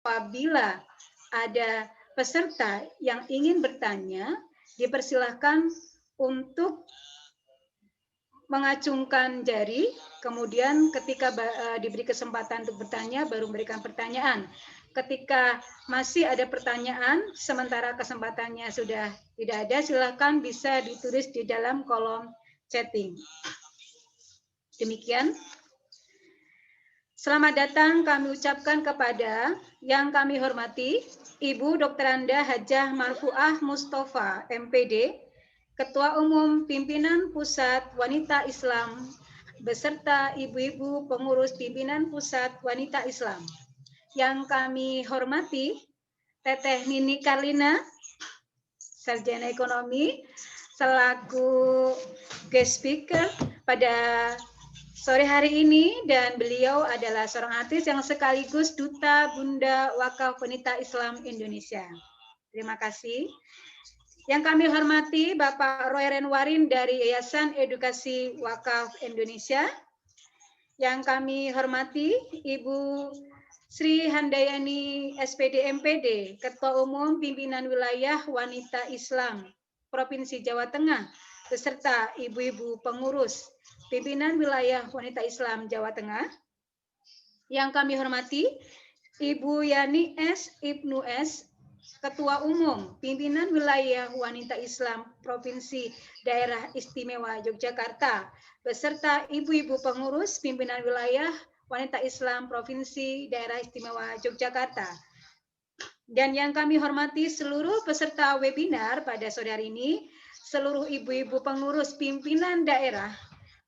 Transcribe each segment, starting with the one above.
apabila ada peserta yang ingin bertanya, dipersilahkan untuk mengacungkan jari, kemudian ketika diberi kesempatan untuk bertanya, baru memberikan pertanyaan. Ketika masih ada pertanyaan, sementara kesempatannya sudah tidak ada, silakan bisa ditulis di dalam kolom chatting. Demikian. Selamat datang kami ucapkan kepada yang kami hormati, Ibu Dr. Anda Hajah Marfuah Mustafa, MPD, Ketua Umum Pimpinan Pusat Wanita Islam, beserta ibu-ibu pengurus Pimpinan Pusat Wanita Islam. Yang kami hormati, Teteh Nini Karlina, Sarjana Ekonomi, selaku guest speaker pada sore hari ini, dan beliau adalah seorang artis yang sekaligus Duta Bunda Wakaf Wanita Islam Indonesia. Terima kasih. Yang kami hormati Bapak Roy Renwarin dari Yayasan Edukasi Wakaf Indonesia. Yang kami hormati Ibu Sri Handayani SPD MPD, Ketua Umum Pimpinan Wilayah Wanita Islam Provinsi Jawa Tengah, beserta ibu-ibu pengurus Pimpinan Wilayah Wanita Islam Jawa Tengah. Yang kami hormati Ibu Yani S. Ibnu S., Ketua Umum Pimpinan Wilayah Wanita Islam Provinsi Daerah Istimewa Yogyakarta, beserta ibu-ibu pengurus Pimpinan Wilayah Wanita Islam Provinsi Daerah Istimewa Yogyakarta. Dan yang kami hormati seluruh peserta webinar pada sore hari ini, seluruh ibu-ibu pengurus pimpinan daerah,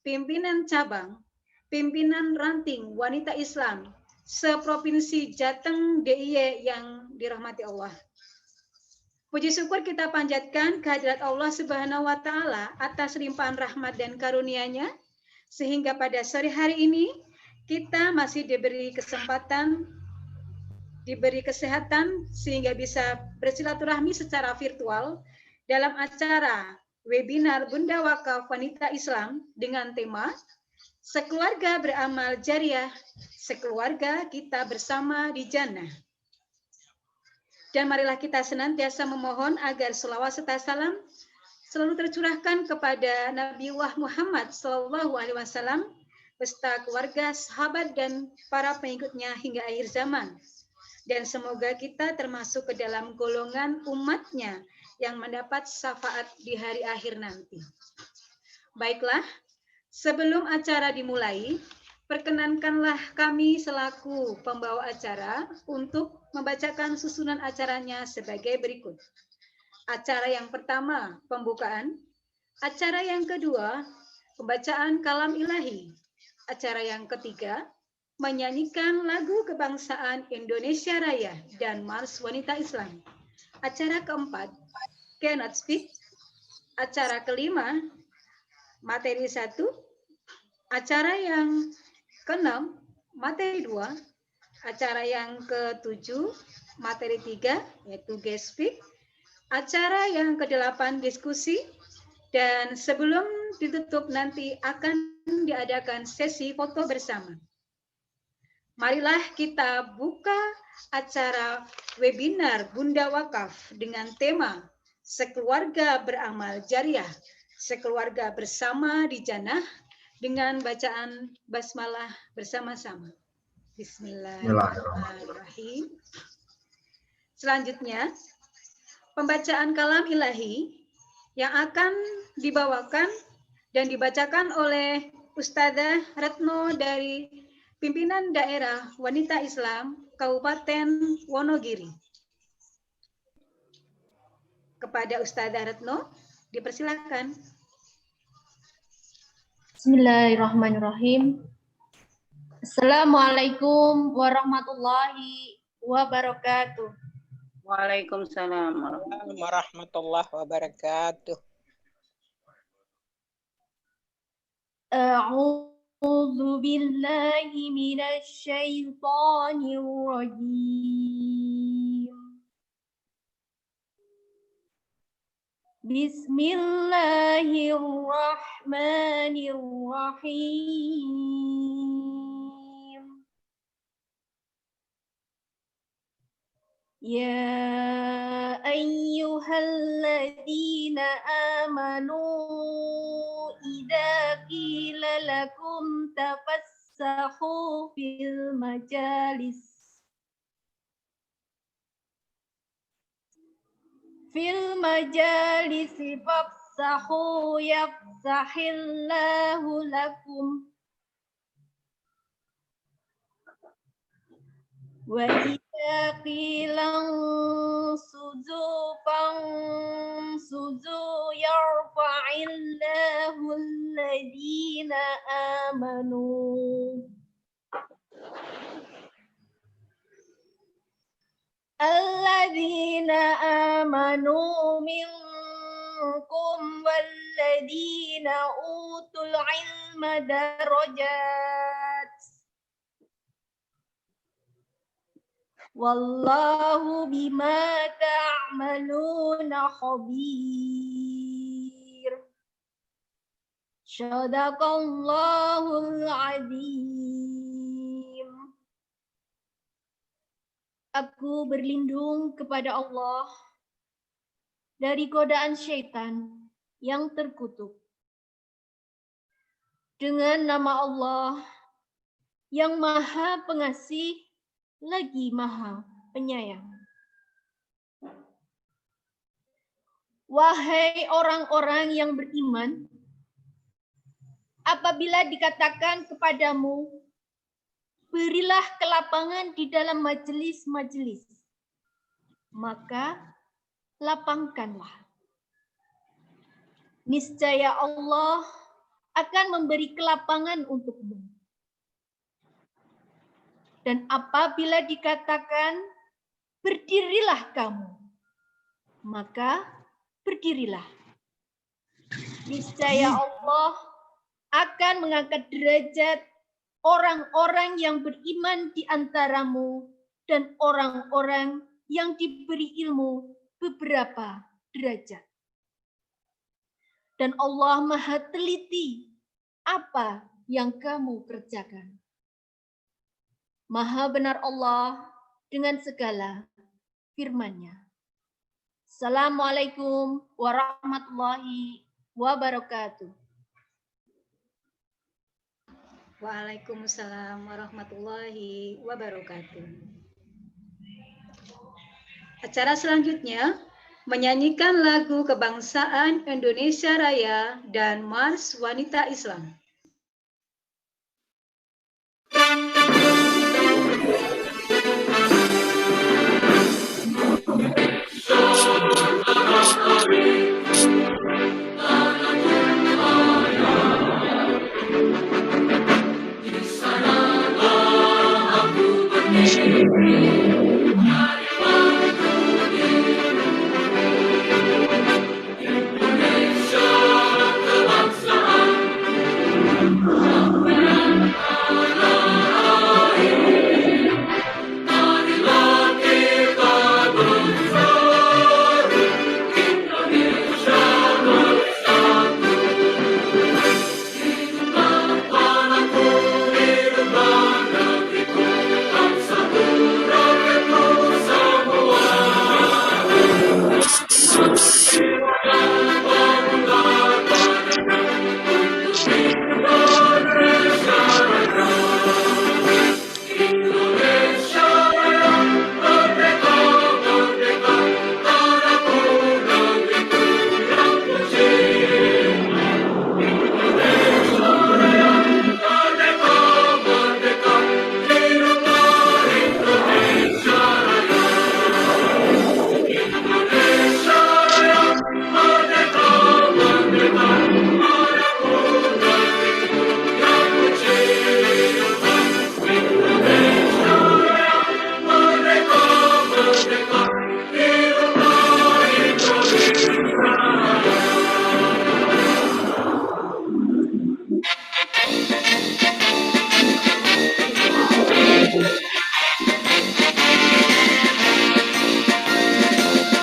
pimpinan cabang, pimpinan ranting wanita Islam seprovinsi Jateng DIY yang dirahmati Allah. Puji syukur kita panjatkan kehadirat Allah Subhanahu wa Ta'ala atas limpahan rahmat dan karunia-Nya, sehingga pada sore hari ini kita masih diberi kesempatan, diberi kesehatan sehingga bisa bersilaturahmi secara virtual dalam acara webinar Bunda Wakaf Wanita Islam dengan tema Sekeluarga Beramal Jariah, Sekeluarga Kita Bersama di Jannah. Dan marilah kita senantiasa memohon agar selawat serta salam selalu tercurahkan kepada Nabiullah Muhammad SAW beserta keluarga, sahabat, dan para pengikutnya hingga akhir zaman. Dan semoga kita termasuk ke dalam golongan umatnya yang mendapat syafaat di hari akhir nanti. Baiklah, sebelum acara dimulai, perkenankanlah kami selaku pembawa acara untuk membacakan susunan acaranya sebagai berikut. Acara yang pertama, pembukaan. Acara yang kedua, pembacaan kalam ilahi. Acara yang ketiga, menyanyikan lagu kebangsaan Indonesia Raya dan Mars Wanita Islam. Acara keempat, Cannot Speak. Acara kelima, materi 1. Acara yang keenam, materi 2. Acara yang ke-7, materi 3, yaitu guest speak. Acara yang ke-8, diskusi. Dan sebelum ditutup nanti akan diadakan sesi foto bersama. Marilah kita buka acara webinar Bunda Wakaf dengan tema Sekeluarga Beramal Jariah, Sekeluarga Bersama di Jannah, dengan bacaan basmalah bersama-sama. Bismillahirrahmanirrahim. Selanjutnya, pembacaan kalam ilahi yang akan dibawakan dan dibacakan oleh Ustadzah Retno dari Pimpinan Daerah Wanita Islam Kabupaten Wonogiri. Kepada Ustadzah Retno, dipersilakan. Bismillahirrahmanirrahim. Assalamualaikum warahmatullahi wabarakatuh. Waalaikumsalam warahmatullahi wabarakatuh. A'udzu billahi minasy syaithanir rajim. Bismillahirrahmanirrahim. يا أيها الذين آمنوا إذا قيل لكم تفسحوا في المجالس فافسحوا يفسح الله لكم وإذا قيل انصتوا فانصتوا يرفع الله الذين آمنوا منكم والذين أوتوا العلم درجات والله بما تعملون خبير صدق الله العظيم. Aku berlindung kepada Allah dari godaan syaitan yang terkutuk. Dengan nama Allah yang Maha Pengasih lagi Maha Penyayang. Wahai orang-orang yang beriman, apabila dikatakan kepadamu, berilah kelapangan di dalam majelis-majelis, maka lapangkanlah. Niscaya Allah akan memberi kelapangan untukmu. Dan apabila dikatakan, berdirilah kamu, maka berdirilah. Niscaya Allah akan mengangkat derajat orang-orang yang beriman di antaramu dan orang-orang yang diberi ilmu beberapa derajat. Dan Allah Maha teliti apa yang kamu kerjakan. Maha benar Allah dengan segala firman-Nya. Assalamualaikum warahmatullahi wabarakatuh. Waalaikumsalam warahmatullahi wabarakatuh. Acara selanjutnya menyanyikan lagu kebangsaan Indonesia Raya dan Mars Wanita Islam.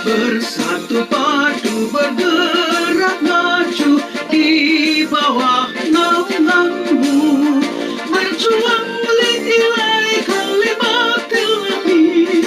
Bersatu padu bergerak maju di bawah naunganmu, berjuang li'ilai kalimatil lebih,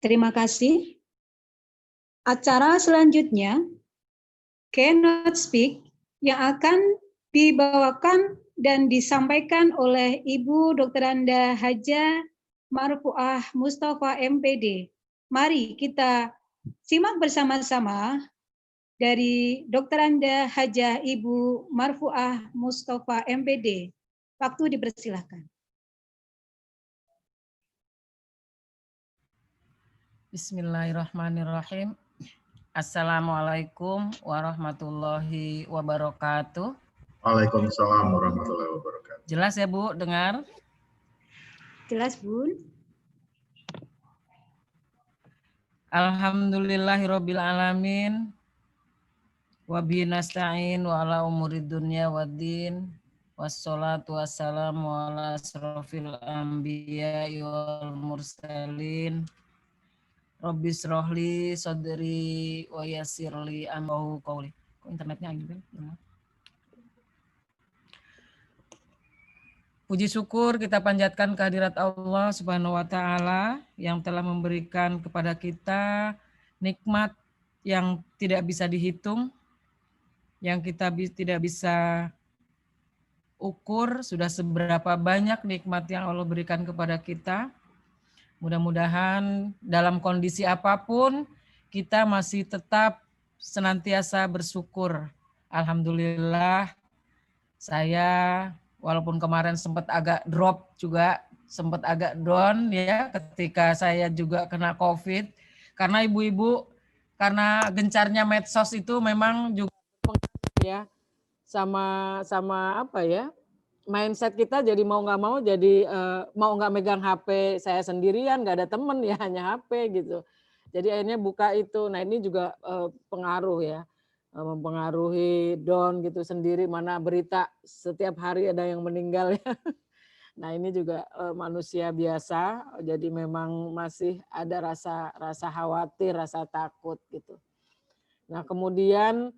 Terima kasih. Acara selanjutnya, Cannot Speak, yang akan dibawakan dan disampaikan oleh Ibu Dr. Anda Hajah Marfuah Mustafa MPD. Mari kita simak bersama-sama dari Dr. Anda Hajah Ibu Marfuah Mustafa MPD. Waktu dipersilahkan. Bismillahirrahmanirrahim. Assalamualaikum warahmatullahi wabarakatuh. Waalaikumsalam warahmatullahi wabarakatuh. Jelas ya Bu, dengar? Jelas Bun. Alhamdulillahirabbil alamin. Wa bihi nasta'in wa ala umurid dunya waddin. Wassalatu wassalamu ala asrofil anbiya'i wal mursalin. Rabbi srohli sodri wa yassirli ambahu qawli. Kok internetnya gitu kan? Puji syukur kita panjatkan kehadirat Allah Subhanahu wa taala yang telah memberikan kepada kita nikmat yang tidak bisa dihitung, yang kita tidak bisa ukur sudah seberapa banyak nikmat yang Allah berikan kepada kita. Mudah-mudahan dalam kondisi apapun kita masih tetap senantiasa bersyukur. Alhamdulillah saya walaupun kemarin sempat agak drop juga, sempat agak down ya ketika saya juga kena COVID. Karena ibu-ibu, karena gencarnya medsos itu memang juga ya sama apa ya, mindset kita jadi mau nggak mau jadi mau nggak megang HP saya sendirian, nggak ada temen ya hanya HP gitu. Jadi akhirnya buka itu. Nah ini juga pengaruh ya, mempengaruhi down gitu sendiri, mana berita setiap hari ada yang meninggal ya. Nah ini juga manusia biasa, jadi memang masih ada rasa khawatir, rasa takut gitu. Nah kemudian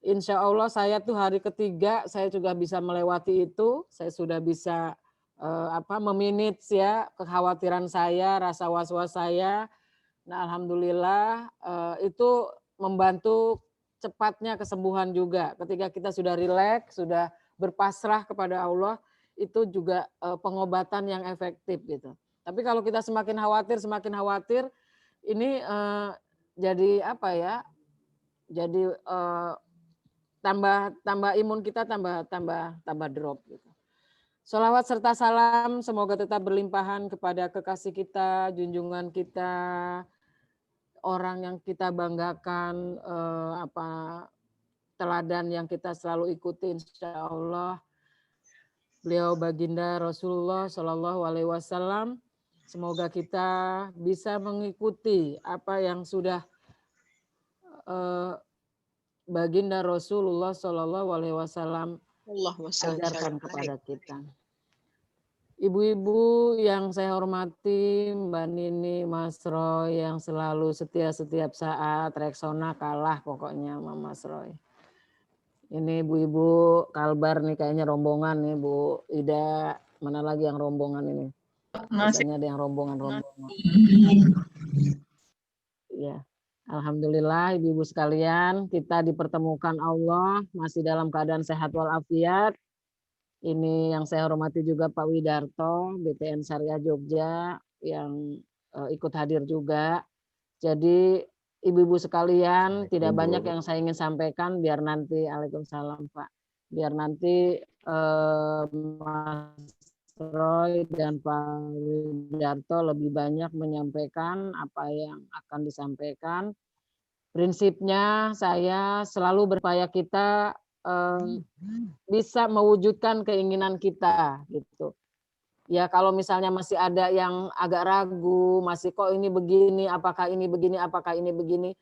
insya Allah saya tuh hari ketiga saya juga bisa melewati itu, saya sudah bisa memanage ya kekhawatiran saya, rasa was-was saya. Nah alhamdulillah itu membantu cepatnya kesembuhan juga. Ketika kita sudah rileks, sudah berpasrah kepada Allah, itu juga pengobatan yang efektif gitu. Tapi kalau kita semakin khawatir, ini jadi apa ya? Jadi tambah imun kita tambah drop gitu. Sholawat serta salam semoga tetap berlimpahan kepada kekasih kita, junjungan kita, orang yang kita banggakan, teladan yang kita selalu ikuti insya Allah. Beliau baginda Rasulullah Shallallahu Alaihi Wasallam. Semoga kita bisa mengikuti apa yang sudah baginda Rasulullah Shallallahu Alaihi Wasallam ajarkan kepada kita. Ibu-ibu yang saya hormati, Mbak Nini, Mas Roy yang selalu setia setiap saat, Reksona kalah pokoknya sama Mas Roy. Ini ibu-ibu Kalbar nih kayaknya rombongan nih Bu Ida, mana lagi yang rombongan ini? Biasanya ada yang rombongan. Ya. Alhamdulillah ibu-ibu sekalian, kita dipertemukan Allah masih dalam keadaan sehat walafiat. Ini yang saya hormati juga Pak Widarto, BTN Syariah Jogja yang ikut hadir juga. Jadi ibu-ibu sekalian, tidak banyak yang saya ingin sampaikan biar nanti, Waalaikumsalam Pak, biar nanti Mas Roy dan Pak Widarto lebih banyak menyampaikan apa yang akan disampaikan. Prinsipnya saya selalu berupaya kita bisa mewujudkan keinginan kita gitu. Ya kalau misalnya masih ada yang agak ragu, masih kok ini begini, apakah ini begini, apakah ini begini.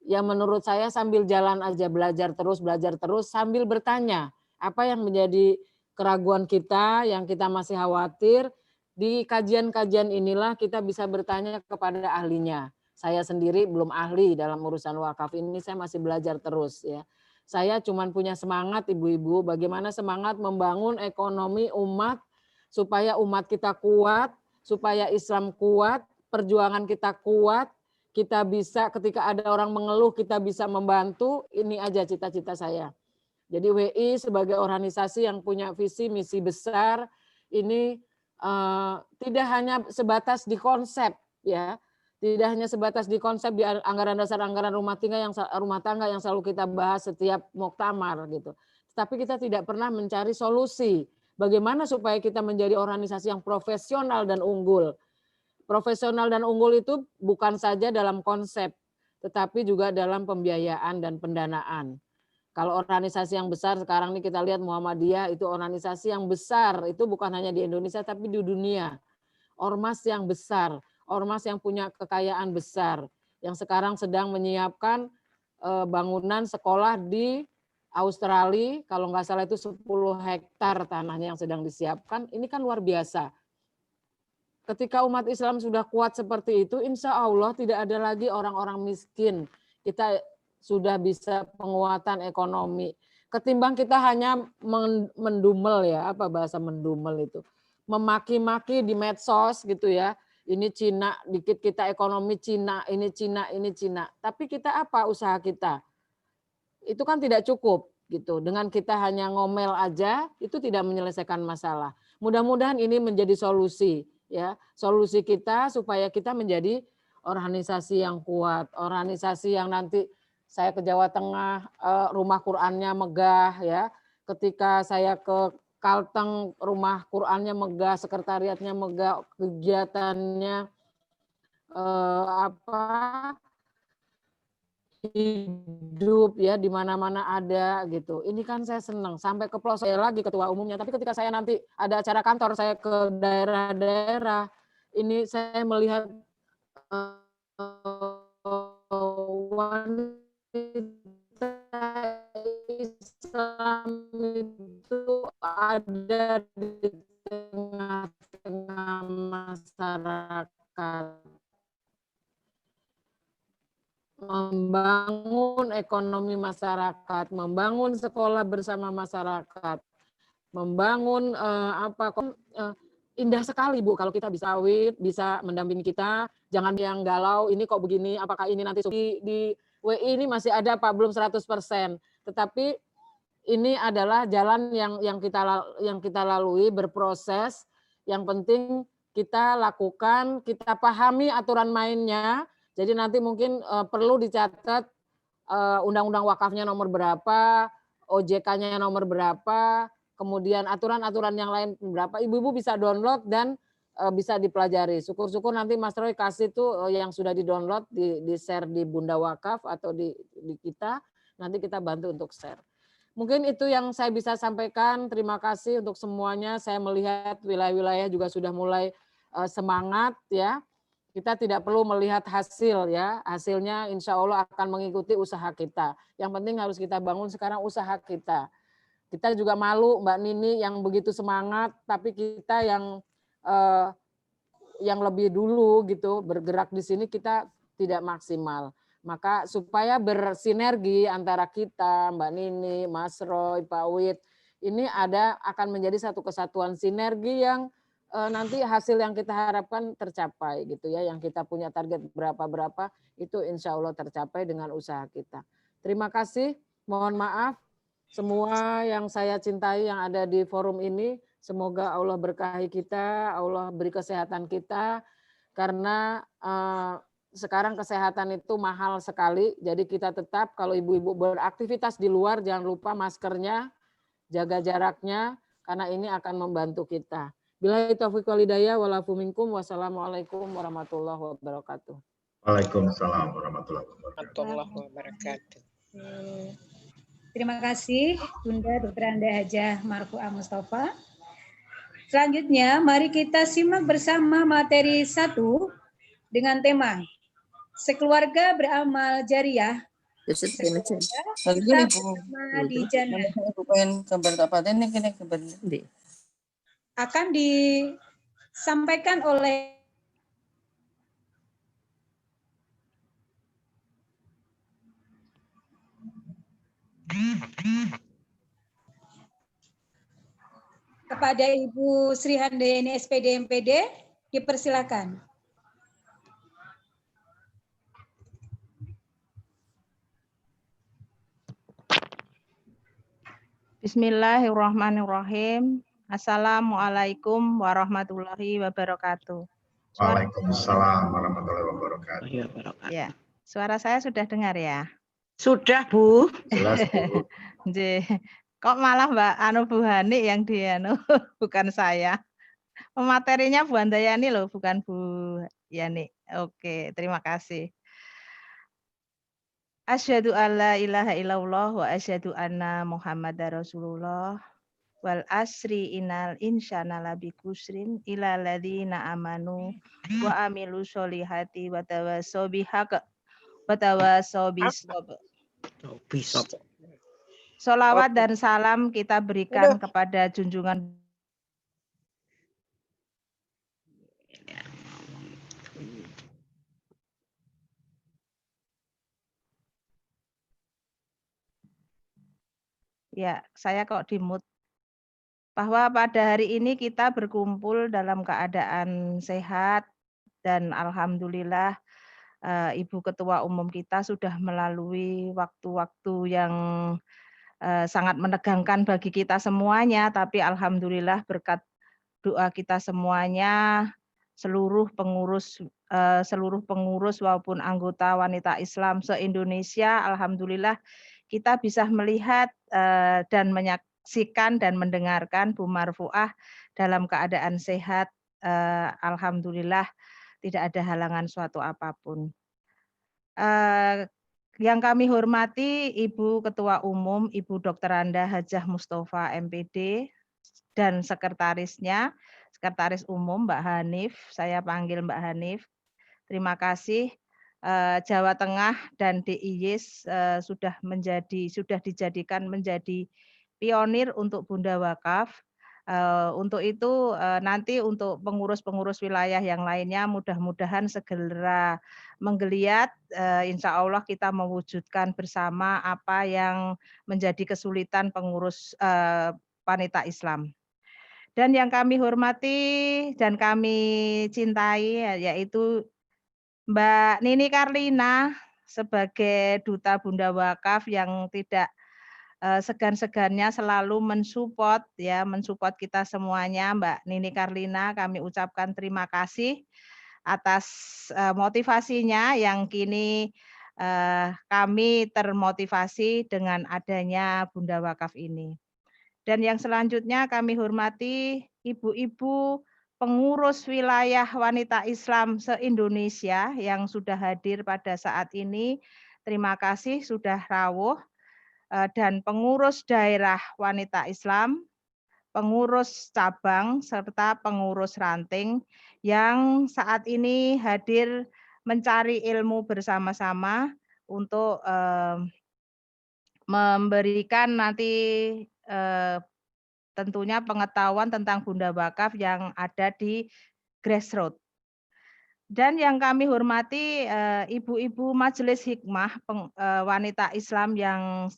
Ya menurut saya sambil jalan aja, belajar terus sambil bertanya apa yang menjadi keraguan kita, yang kita masih khawatir. Di kajian-kajian inilah kita bisa bertanya kepada ahlinya. Saya sendiri belum ahli dalam urusan wakaf ini, saya masih belajar terus ya. Saya cuma punya semangat ibu-ibu, bagaimana semangat membangun ekonomi umat supaya umat kita kuat, supaya Islam kuat, perjuangan kita kuat, kita bisa ketika ada orang mengeluh kita bisa membantu, ini aja cita-cita saya. Jadi WI sebagai organisasi yang punya visi misi besar ini tidak hanya sebatas di konsep ya, tidak hanya sebatas di konsep di anggaran dasar anggaran rumah tangga yang selalu kita bahas setiap muktamar gitu. Tapi kita tidak pernah mencari solusi bagaimana supaya kita menjadi organisasi yang profesional dan unggul. Profesional dan unggul itu bukan saja dalam konsep, tetapi juga dalam pembiayaan dan pendanaan. Kalau organisasi yang besar sekarang ini kita lihat Muhammadiyah itu organisasi yang besar, itu bukan hanya di Indonesia tapi di dunia. Ormas yang besar, ormas yang punya kekayaan besar, yang sekarang sedang menyiapkan bangunan sekolah di Australia, kalau nggak salah itu 10 hektar tanahnya yang sedang disiapkan, ini kan luar biasa. Ketika umat Islam sudah kuat seperti itu, insya Allah tidak ada lagi orang-orang miskin. Kita sudah bisa penguatan ekonomi. Ketimbang kita hanya mendumel ya, apa bahasa mendumel itu? Memaki-maki di medsos gitu ya. Ini Cina, dikit kita ekonomi Cina, ini Cina, ini Cina. Tapi kita apa usaha kita? Itu kan tidak cukup gitu. Dengan kita hanya ngomel aja, itu tidak menyelesaikan masalah. Mudah-mudahan ini menjadi solusi ya. Solusi kita supaya kita menjadi organisasi yang kuat, organisasi yang nanti saya ke Jawa Tengah, rumah Qur'annya megah ya. Ketika saya ke Kalteng, rumah Qur'annya megah, sekretariatnya megah, kegiatannya hidup ya, di mana-mana ada gitu. Ini kan saya senang. Sampai ke pelosok saya lagi ketua umumnya. Tapi ketika saya nanti ada acara kantor, saya ke daerah-daerah, ini saya melihat wanita Islam itu ada di tengah-tengah masyarakat, membangun ekonomi masyarakat, membangun sekolah bersama masyarakat, membangun indah sekali Bu kalau kita bisa bisa mendampingi kita, jangan yang galau, ini kok begini, apakah ini nanti di WI ini masih ada Pak belum 100%, tetapi ini adalah jalan yang kita lalui berproses, yang penting kita lakukan, kita pahami aturan mainnya. Jadi nanti mungkin perlu dicatat undang-undang wakafnya nomor berapa, OJK-nya nomor berapa, kemudian aturan-aturan yang lain berapa. Ibu-ibu bisa download dan bisa dipelajari. Syukur-syukur nanti Mas Roy kasih tuh yang sudah di-download, di-share di Bunda Wakaf atau di kita, nanti kita bantu untuk share. Mungkin itu yang saya bisa sampaikan. Terima kasih untuk semuanya. Saya melihat wilayah-wilayah juga sudah mulai semangat ya. Kita tidak perlu melihat hasil ya, hasilnya insya Allah akan mengikuti usaha kita. Yang penting harus kita bangun sekarang usaha kita. Kita juga malu Mbak Nini yang begitu semangat, tapi kita yang lebih dulu gitu bergerak di sini kita tidak maksimal. Maka supaya bersinergi antara kita, Mbak Nini, Mas Roy, Pak Wid, ini akan menjadi satu kesatuan sinergi yang nanti hasil yang kita harapkan tercapai gitu ya, yang kita punya target berapa itu insya Allah tercapai dengan usaha kita. Terima kasih, mohon maaf semua yang saya cintai yang ada di forum ini, semoga Allah berkahi kita, Allah beri kesehatan kita, karena sekarang kesehatan itu mahal sekali, jadi kita tetap kalau ibu-ibu beraktivitas di luar jangan lupa maskernya, jaga jaraknya, karena ini akan membantu kita. Billahi taufiq wal hidayah walafu minkum, wassalamualaikum warahmatullahi wabarakatuh. Waalaikumsalam warahmatullahi wabarakatuh. Terima kasih Bunda Dr. Anda Hajah Marfuah Mustafa. Selanjutnya mari kita simak bersama materi 1 dengan tema Sekeluarga Beramal Jariah. Di jannah. Akan disampaikan oleh kepada Ibu Sri Handayani SPD MPD, dipersilakan. Bismillahirrahmanirrahim. Assalamualaikum warahmatullahi wabarakatuh. Suara, Waalaikumsalam warahmatullahi wabarakatuh. Ya, barokat. ya, suara saya sudah dengar ya? Sudah, Bu. Jelas, Bu. Nggih. Kok malah Mbak Bu Hani yang bukan saya. Materinya Bu Handayani loh, bukan Bu Yani. Oke, terima kasih. Asyhadu alla ilaha illallah wa asyhadu anna Muhammadar Rasulullah. Wal asri innal insana labi kusrin ila ladzina amanu wa amilu sholihati wa tawassaw bihaq wa tawassaw bisabr. Bisa. Sholawat dan salam kita berikan kepada junjungan ya, saya kok di-mute. Bahwa pada hari ini kita berkumpul dalam keadaan sehat dan alhamdulillah Ibu Ketua Umum kita sudah melalui waktu-waktu yang sangat menegangkan bagi kita semuanya, tapi alhamdulillah berkat doa kita semuanya seluruh pengurus maupun anggota wanita Islam se-Indonesia, alhamdulillah kita bisa melihat dan menyaksikan dan mendengarkan Bu Marfuah dalam keadaan sehat, alhamdulillah tidak ada halangan suatu apapun. Yang kami hormati Ibu Ketua Umum, Ibu Dr. Anda Hajah Mustofa MPD, dan sekretarisnya, Sekretaris Umum Mbak Hanif, saya panggil Mbak Hanif. Terima kasih. Jawa Tengah dan DIY sudah dijadikan menjadi pionir untuk Bunda Wakaf. Untuk itu nanti untuk pengurus-pengurus wilayah yang lainnya mudah-mudahan segera menggeliat, insya Allah kita mewujudkan bersama apa yang menjadi kesulitan pengurus wanita Islam. Dan yang kami hormati dan kami cintai yaitu Mbak Nini Karlina sebagai Duta Bunda Wakaf yang tidak segan-segannya selalu mensupport kita semuanya. Mbak Nini Karlina, kami ucapkan terima kasih atas motivasinya yang kini kami termotivasi dengan adanya Bunda Wakaf ini. Dan yang selanjutnya kami hormati ibu-ibu pengurus wilayah wanita Islam se-Indonesia yang sudah hadir pada saat ini. Terima kasih sudah rawuh. Dan pengurus daerah wanita Islam, pengurus cabang, serta pengurus ranting yang saat ini hadir mencari ilmu bersama-sama untuk memberikan nanti tentunya pengetahuan tentang Bunda Wakaf yang ada di grassroots. Dan yang kami hormati ibu-ibu Majelis Hikmah wanita Islam yang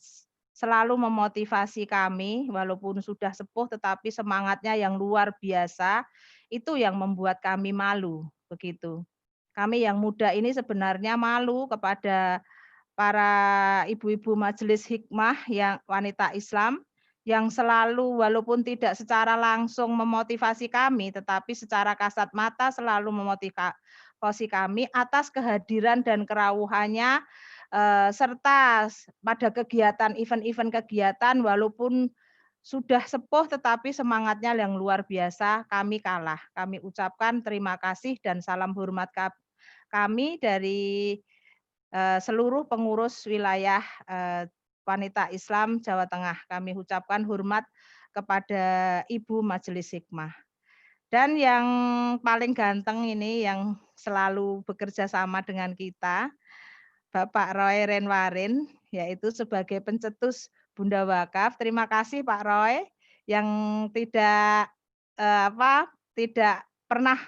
selalu memotivasi kami, walaupun sudah sepuh tetapi semangatnya yang luar biasa, itu yang membuat kami malu, begitu. Kami yang muda ini sebenarnya malu kepada para ibu-ibu Majelis Hikmah yang wanita Islam yang selalu walaupun tidak secara langsung memotivasi kami, tetapi secara kasat mata selalu memotivasi kami atas kehadiran dan kerawuhannya, serta pada kegiatan event-event kegiatan walaupun sudah sepuh tetapi semangatnya yang luar biasa, kami kalah. Kami ucapkan terima kasih dan salam hormat kami dari seluruh pengurus wilayah wanita Islam Jawa Tengah. Kami ucapkan hormat kepada Ibu Majelis Hikmah. Dan yang paling ganteng ini yang selalu bekerja sama dengan kita, Bapak Roy Renwarin, yaitu sebagai pencetus Bunda Wakaf. Terima kasih Pak Roy yang tidak pernah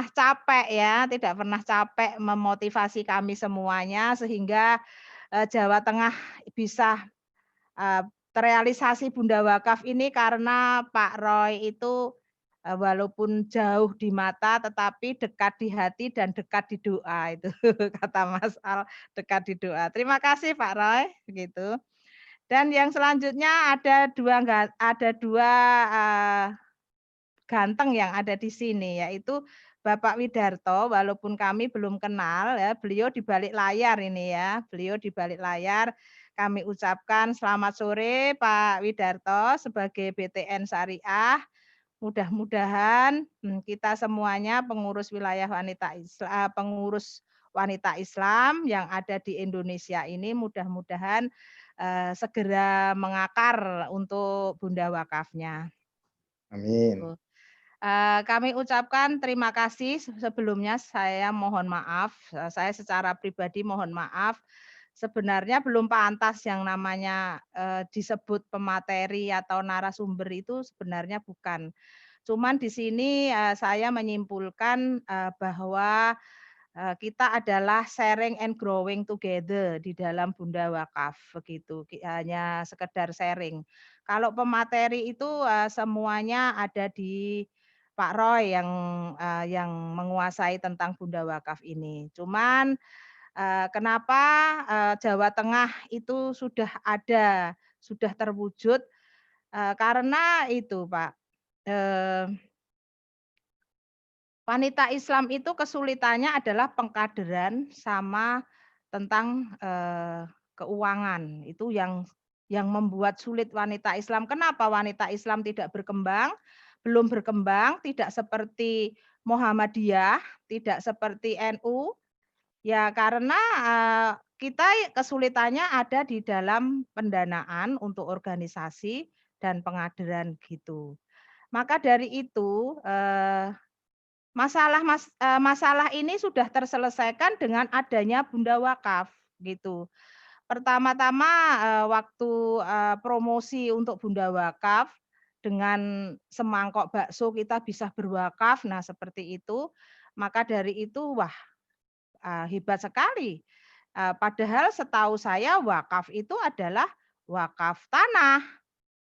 capek ya, tidak pernah capek memotivasi kami semuanya sehingga Jawa Tengah bisa terrealisasi Bunda Wakaf ini karena Pak Roy itu walaupun jauh di mata tetapi dekat di hati dan dekat di doa, itu kata Mas Al, dekat di doa. Terima kasih Pak Roy, begitu. Dan yang selanjutnya ada dua ganteng yang ada di sini, yaitu Bapak Widarto. Walaupun kami belum kenal ya, beliau di balik layar ini ya, beliau di balik layar. Kami ucapkan selamat sore Pak Widarto sebagai BTN Syariah. Mudah-mudahan kita semuanya pengurus wilayah pengurus wanita Islam yang ada di Indonesia ini mudah-mudahan segera mengakar untuk Bunda Wakafnya. Amin. Kami ucapkan terima kasih sebelumnya. Saya mohon maaf, saya secara pribadi mohon maaf. Sebenarnya belum pantas yang namanya disebut pemateri atau narasumber itu sebenarnya bukan. Cuman di sini saya menyimpulkan bahwa kita adalah sharing and growing together di dalam Bunda Wakaf begitu. Hanya sekedar sharing. Kalau pemateri itu semuanya ada di Pak Roy yang menguasai tentang Bunda Wakaf ini. Cuman kenapa Jawa Tengah itu sudah ada, sudah terwujud karena itu Pak. Wanita Islam itu kesulitannya adalah pengkaderan sama tentang keuangan. Itu yang membuat sulit wanita Islam. Kenapa wanita Islam tidak berkembang? Belum berkembang, tidak seperti Muhammadiyah, tidak seperti NU. Ya karena kita kesulitannya ada di dalam pendanaan untuk organisasi dan pengaderan gitu. Maka dari itu masalah ini sudah terselesaikan dengan adanya Bunda Wakaf gitu. Pertama-tama waktu promosi untuk Bunda Wakaf dengan semangkok bakso kita bisa berwakaf, nah seperti itu. Maka dari itu wah hebat sekali. Padahal setahu saya wakaf itu adalah wakaf tanah,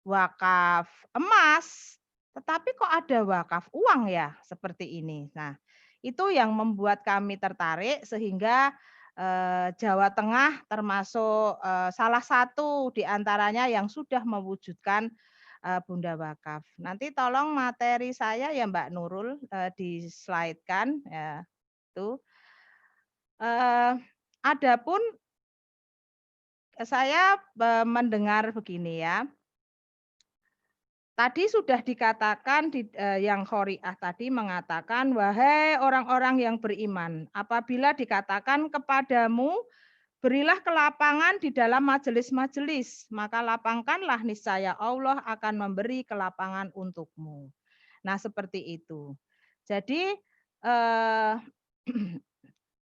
wakaf emas, tetapi kok ada wakaf uang ya seperti ini. Nah, itu yang membuat kami tertarik sehingga Jawa Tengah termasuk salah satu di antaranya yang sudah mewujudkan Bunda Wakaf. Nanti tolong materi saya ya Mbak Nurul di-slide-kan ya. Itu. Adapun saya mendengar begini ya. Tadi sudah dikatakan yang Khoriah tadi mengatakan, wahai orang-orang yang beriman, apabila dikatakan kepadamu, berilah kelapangan di dalam majelis-majelis, maka lapangkanlah niscaya Allah akan memberi kelapangan untukmu. Nah seperti itu. Jadi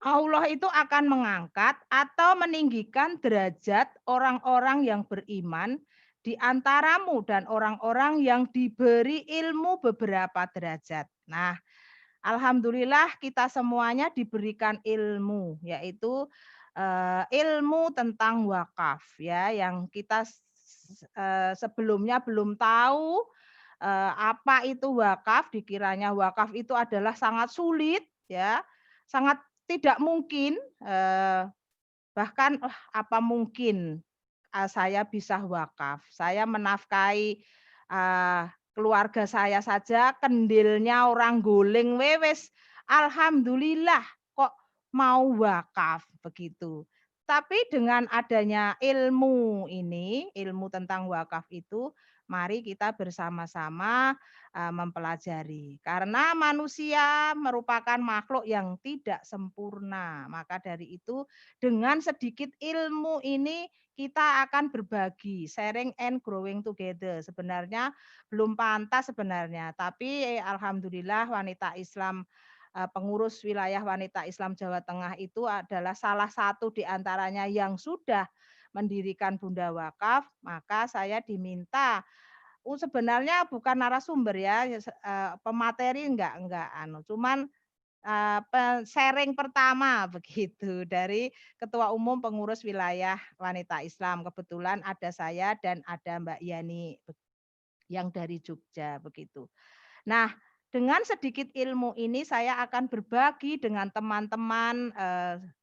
Allah itu akan mengangkat atau meninggikan derajat orang-orang yang beriman di antaramu dan orang-orang yang diberi ilmu beberapa derajat. Nah, alhamdulillah kita semuanya diberikan ilmu, yaitu ilmu tentang wakaf ya, yang kita sebelumnya belum tahu apa itu wakaf, dikiranya wakaf itu adalah sangat sulit ya, sangat tidak mungkin, bahkan apa mungkin saya bisa wakaf. Saya menafkahi keluarga saya saja, kendilnya orang guling wewes. Alhamdulillah kok mau wakaf begitu. Tapi dengan adanya ilmu ini, ilmu tentang wakaf itu, mari kita bersama-sama mempelajari. Karena manusia merupakan makhluk yang tidak sempurna. Maka dari itu dengan sedikit ilmu ini kita akan berbagi, sharing and growing together. Sebenarnya belum pantas sebenarnya, tapi alhamdulillah wanita Islam, pengurus wilayah wanita Islam Jawa Tengah itu adalah salah satu di antaranya yang sudah mendirikan Bunda Wakaf, maka saya diminta sebenarnya bukan narasumber ya, pemateri enggak cuman sharing pertama begitu dari Ketua Umum Pengurus Wilayah Wanita Islam. Kebetulan ada saya dan ada Mbak Yani yang dari Jogja begitu. Nah, dengan sedikit ilmu ini saya akan berbagi dengan teman-teman,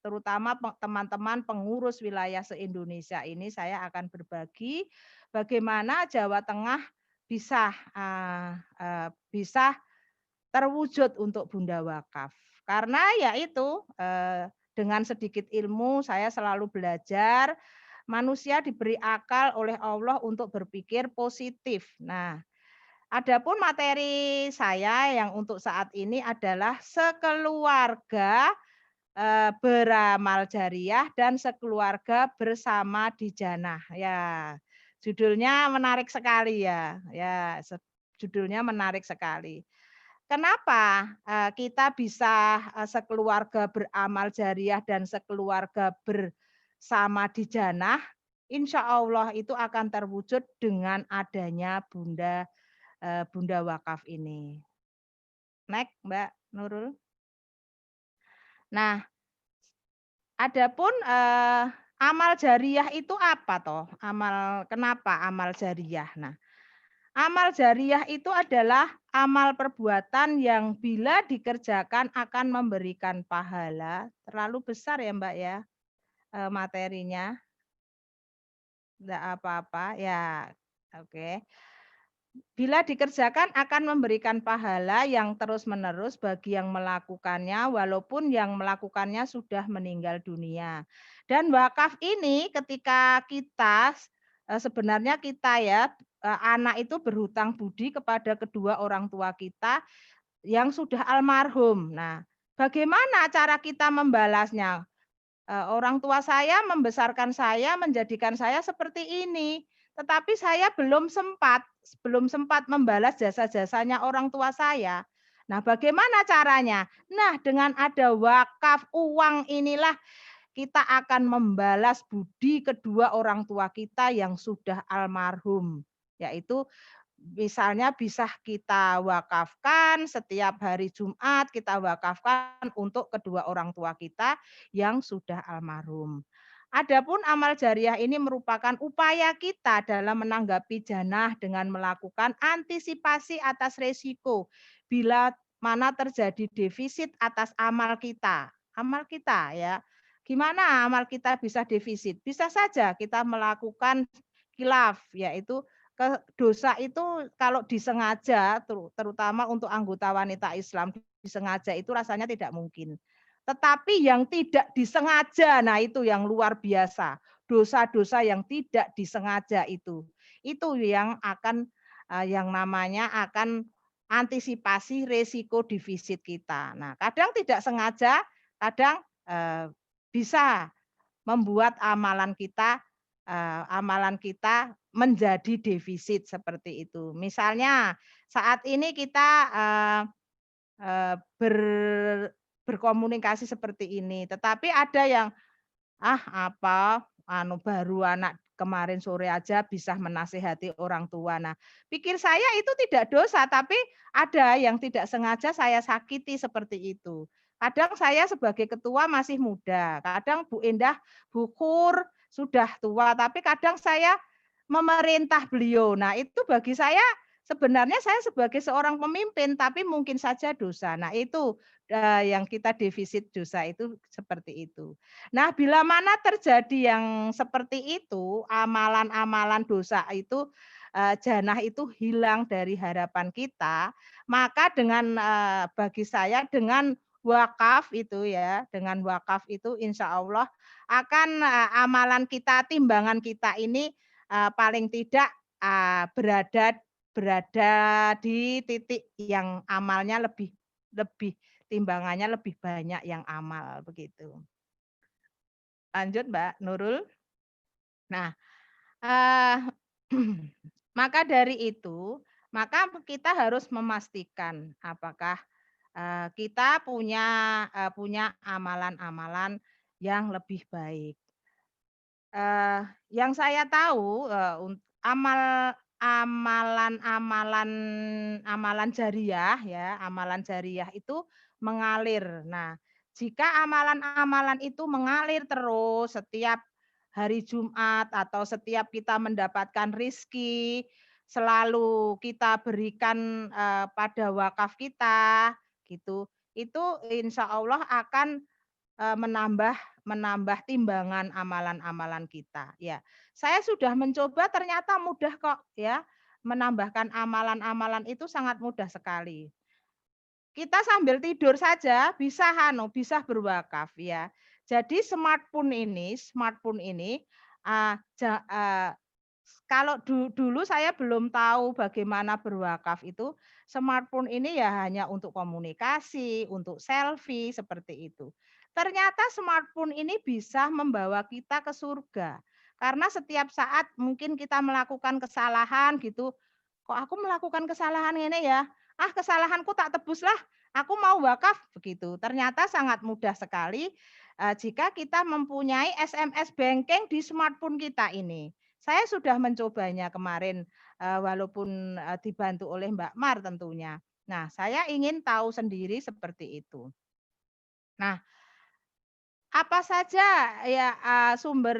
terutama teman-teman pengurus wilayah se-Indonesia ini, saya akan berbagi bagaimana Jawa Tengah bisa terwujud untuk Bunda Wakaf. Karena ya itu, dengan sedikit ilmu saya selalu belajar, manusia diberi akal oleh Allah untuk berpikir positif. Nah, adapun materi saya yang untuk saat ini adalah sekeluarga beramal jariah dan sekeluarga bersama di jannah. Ya, judulnya menarik sekali ya. Ya, judulnya menarik sekali. Kenapa kita bisa sekeluarga beramal jariah dan sekeluarga bersama di jannah? Insya Allah itu akan terwujud dengan adanya Bunda Wakaf ini. Next, Mbak Nurul. Nah, adapun amal jariah itu apa toh? Kenapa amal jariah? Nah, amal jariah itu adalah amal perbuatan yang bila dikerjakan akan memberikan pahala. Terlalu besar ya Mbak ya materinya. Enggak apa-apa ya. Oke. Bila dikerjakan akan memberikan pahala yang terus-menerus bagi yang melakukannya walaupun yang melakukannya sudah meninggal dunia. Dan wakaf ini ketika kita sebenarnya kita ya anak itu berhutang budi kepada kedua orang tua kita yang sudah almarhum. Nah, bagaimana cara kita membalasnya? Orang tua saya membesarkan saya, menjadikan saya seperti ini. Tetapi saya belum sempat membalas jasa-jasanya orang tua saya. Nah, bagaimana caranya? Nah, dengan ada wakaf uang inilah kita akan membalas budi kedua orang tua kita yang sudah almarhum, yaitu misalnya bisa kita wakafkan setiap hari Jumat, kita wakafkan untuk kedua orang tua kita yang sudah almarhum. Adapun amal jariah ini merupakan upaya kita dalam menanggapi jannah dengan melakukan antisipasi atas resiko bila mana terjadi defisit atas amal kita. Amal kita ya. Gimana amal kita bisa defisit? Bisa saja kita melakukan khilaf, yaitu dosa itu kalau disengaja, terutama untuk anggota wanita Islam, disengaja itu rasanya tidak mungkin. Tetapi yang tidak disengaja, nah itu yang luar biasa. Dosa-dosa yang tidak disengaja itu yang akan yang namanya akan antisipasi resiko defisit kita. Nah, kadang tidak sengaja, kadang bisa membuat amalan kita menjadi defisit seperti itu. Misalnya saat ini kita berkomunikasi seperti ini, tetapi ada yang baru anak kemarin sore aja bisa menasihati orang tua. Nah, pikir saya itu tidak dosa, tapi ada yang tidak sengaja saya sakiti seperti itu. Kadang saya sebagai ketua masih muda, kadang Bu Endah Bukur sudah tua, tapi kadang saya memerintah beliau. Nah, itu bagi saya sebenarnya saya sebagai seorang pemimpin, tapi mungkin saja dosa. Nah, itu yang kita defisit dosa itu seperti itu. Nah, bila mana terjadi yang seperti itu, amalan-amalan dosa itu jannah itu hilang dari harapan kita, maka dengan bagi saya dengan wakaf itu ya, dengan wakaf itu insya Allah akan amalan kita, timbangan kita ini paling tidak berada di titik yang amalnya lebih timbangannya lebih banyak yang amal begitu. Lanjut Mbak Nurul. Nah, maka dari itu, maka kita harus memastikan apakah kita punya amalan-amalan yang lebih baik. Yang saya tahu amalan jariah ya, amalan jariah itu mengalir. Nah, jika amalan-amalan itu mengalir terus setiap hari Jumat atau setiap kita mendapatkan rizki, selalu kita berikan pada wakaf kita gitu, itu insya Allah akan menambah timbangan amalan-amalan kita. Ya, saya sudah mencoba ternyata mudah kok ya, menambahkan amalan-amalan itu sangat mudah sekali. Kita sambil tidur saja bisa berwakaf ya. Jadi smartphone ini kalau dulu saya belum tahu bagaimana berwakaf itu, smartphone ini ya hanya untuk komunikasi, untuk selfie seperti itu. Ternyata smartphone ini bisa membawa kita ke surga. Karena setiap saat mungkin kita melakukan kesalahan gitu, kok aku melakukan kesalahan ini ya? Ah, kesalahanku tak tebus lah, aku mau wakaf begitu. Ternyata sangat mudah sekali jika kita mempunyai SMS banking di smartphone kita ini. Saya sudah mencobanya kemarin walaupun dibantu oleh Mbak Mar tentunya. Nah, saya ingin tahu sendiri seperti itu. Nah, apa saja ya sumber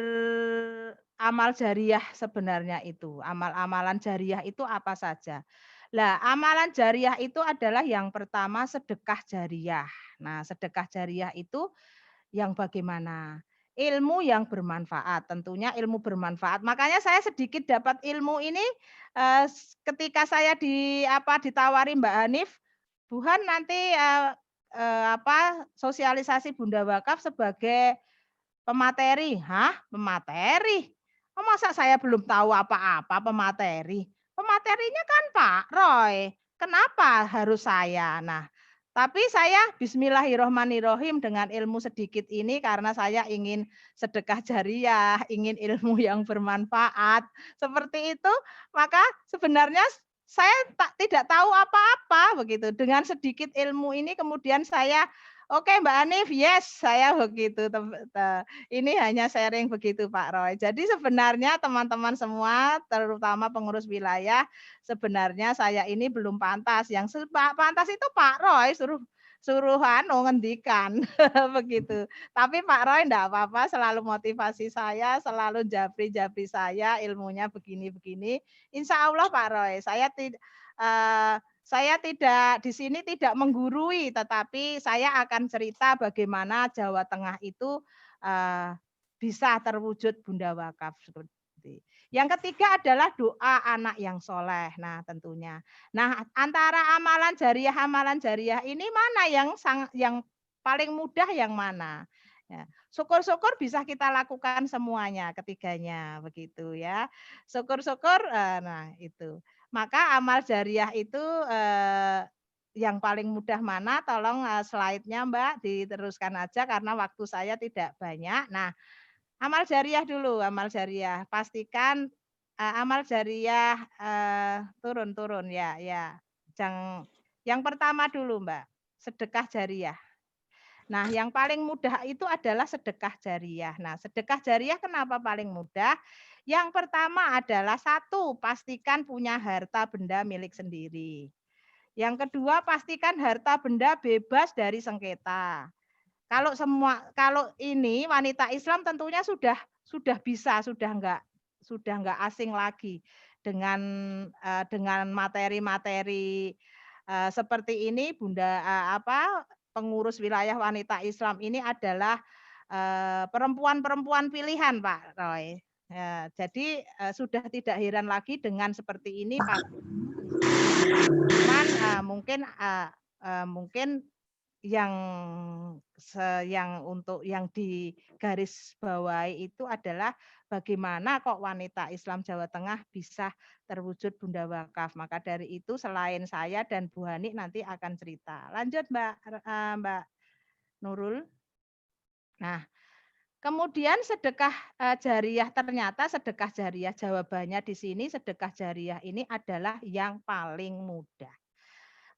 amal jariah sebenarnya itu? Amal-amalan jariah itu apa saja? Lah, amalan jariah itu adalah yang pertama sedekah jariah. Nah, sedekah jariah itu yang bagaimana? Ilmu yang bermanfaat, tentunya ilmu bermanfaat. Makanya saya sedikit dapat ilmu ini ketika saya ditawari Mbak Hanif, Tuhan nanti sosialisasi Bunda Wakaf sebagai pemateri. Hah? Pemateri? Oh, masa saya belum tahu apa-apa pemateri? Pematerinya kan Pak Roy. Kenapa harus saya? Nah, tapi saya bismillahirrohmanirrohim dengan ilmu sedikit ini karena saya ingin sedekah jariah, ingin ilmu yang bermanfaat. Seperti itu, maka sebenarnya saya tidak tahu apa-apa begitu. Dengan sedikit ilmu ini kemudian saya oke Mbak Hanif, yes, saya begitu. Ini hanya sharing begitu Pak Roy. Jadi sebenarnya teman-teman semua, terutama pengurus wilayah, sebenarnya saya ini belum pantas. Yang pantas itu Pak Roy suruh ngendikan begitu. Tapi Pak Roy enggak apa-apa, selalu motivasi saya, selalu japri saya, ilmunya begini-begini. Insya Allah Pak Roy, saya tidak di sini tidak menggurui, tetapi saya akan cerita bagaimana Jawa Tengah itu bisa terwujud Bunda Wakaf seperti. Yang ketiga adalah doa anak yang soleh. Nah, tentunya. Nah, antara amalan jariah ini mana yang paling mudah yang mana? Ya, syukur-syukur bisa kita lakukan semuanya ketiganya begitu ya. Syukur-syukur nah itu. Maka amal jariah itu yang paling mudah mana? Tolong slide-nya Mbak diteruskan aja karena waktu saya tidak banyak. Nah, amal jariah dulu, amal jariah. Pastikan amal jariah turun ya, ya. Yang pertama dulu Mbak, sedekah jariah. Nah, yang paling mudah itu adalah sedekah jariah. Nah, sedekah jariah kenapa paling mudah? Yang pertama adalah satu, pastikan punya harta benda milik sendiri. Yang kedua, pastikan harta benda bebas dari sengketa. Kalau ini wanita Islam tentunya sudah bisa, sudah enggak asing lagi dengan materi-materi seperti ini. Bunda pengurus wilayah wanita Islam ini adalah perempuan-perempuan pilihan Pak Roy. Ya, jadi sudah tidak heran lagi dengan seperti ini Pak. Cuman mungkin yang di garis bawahi itu adalah bagaimana kok wanita Islam Jawa Tengah bisa terwujud Bunda Wakaf. Maka dari itu selain saya dan Bu Hani nanti akan cerita. Lanjut Mbak Nurul. Nah, kemudian sedekah jariah, ternyata sedekah jariah jawabannya di sini sedekah jariah ini adalah yang paling mudah.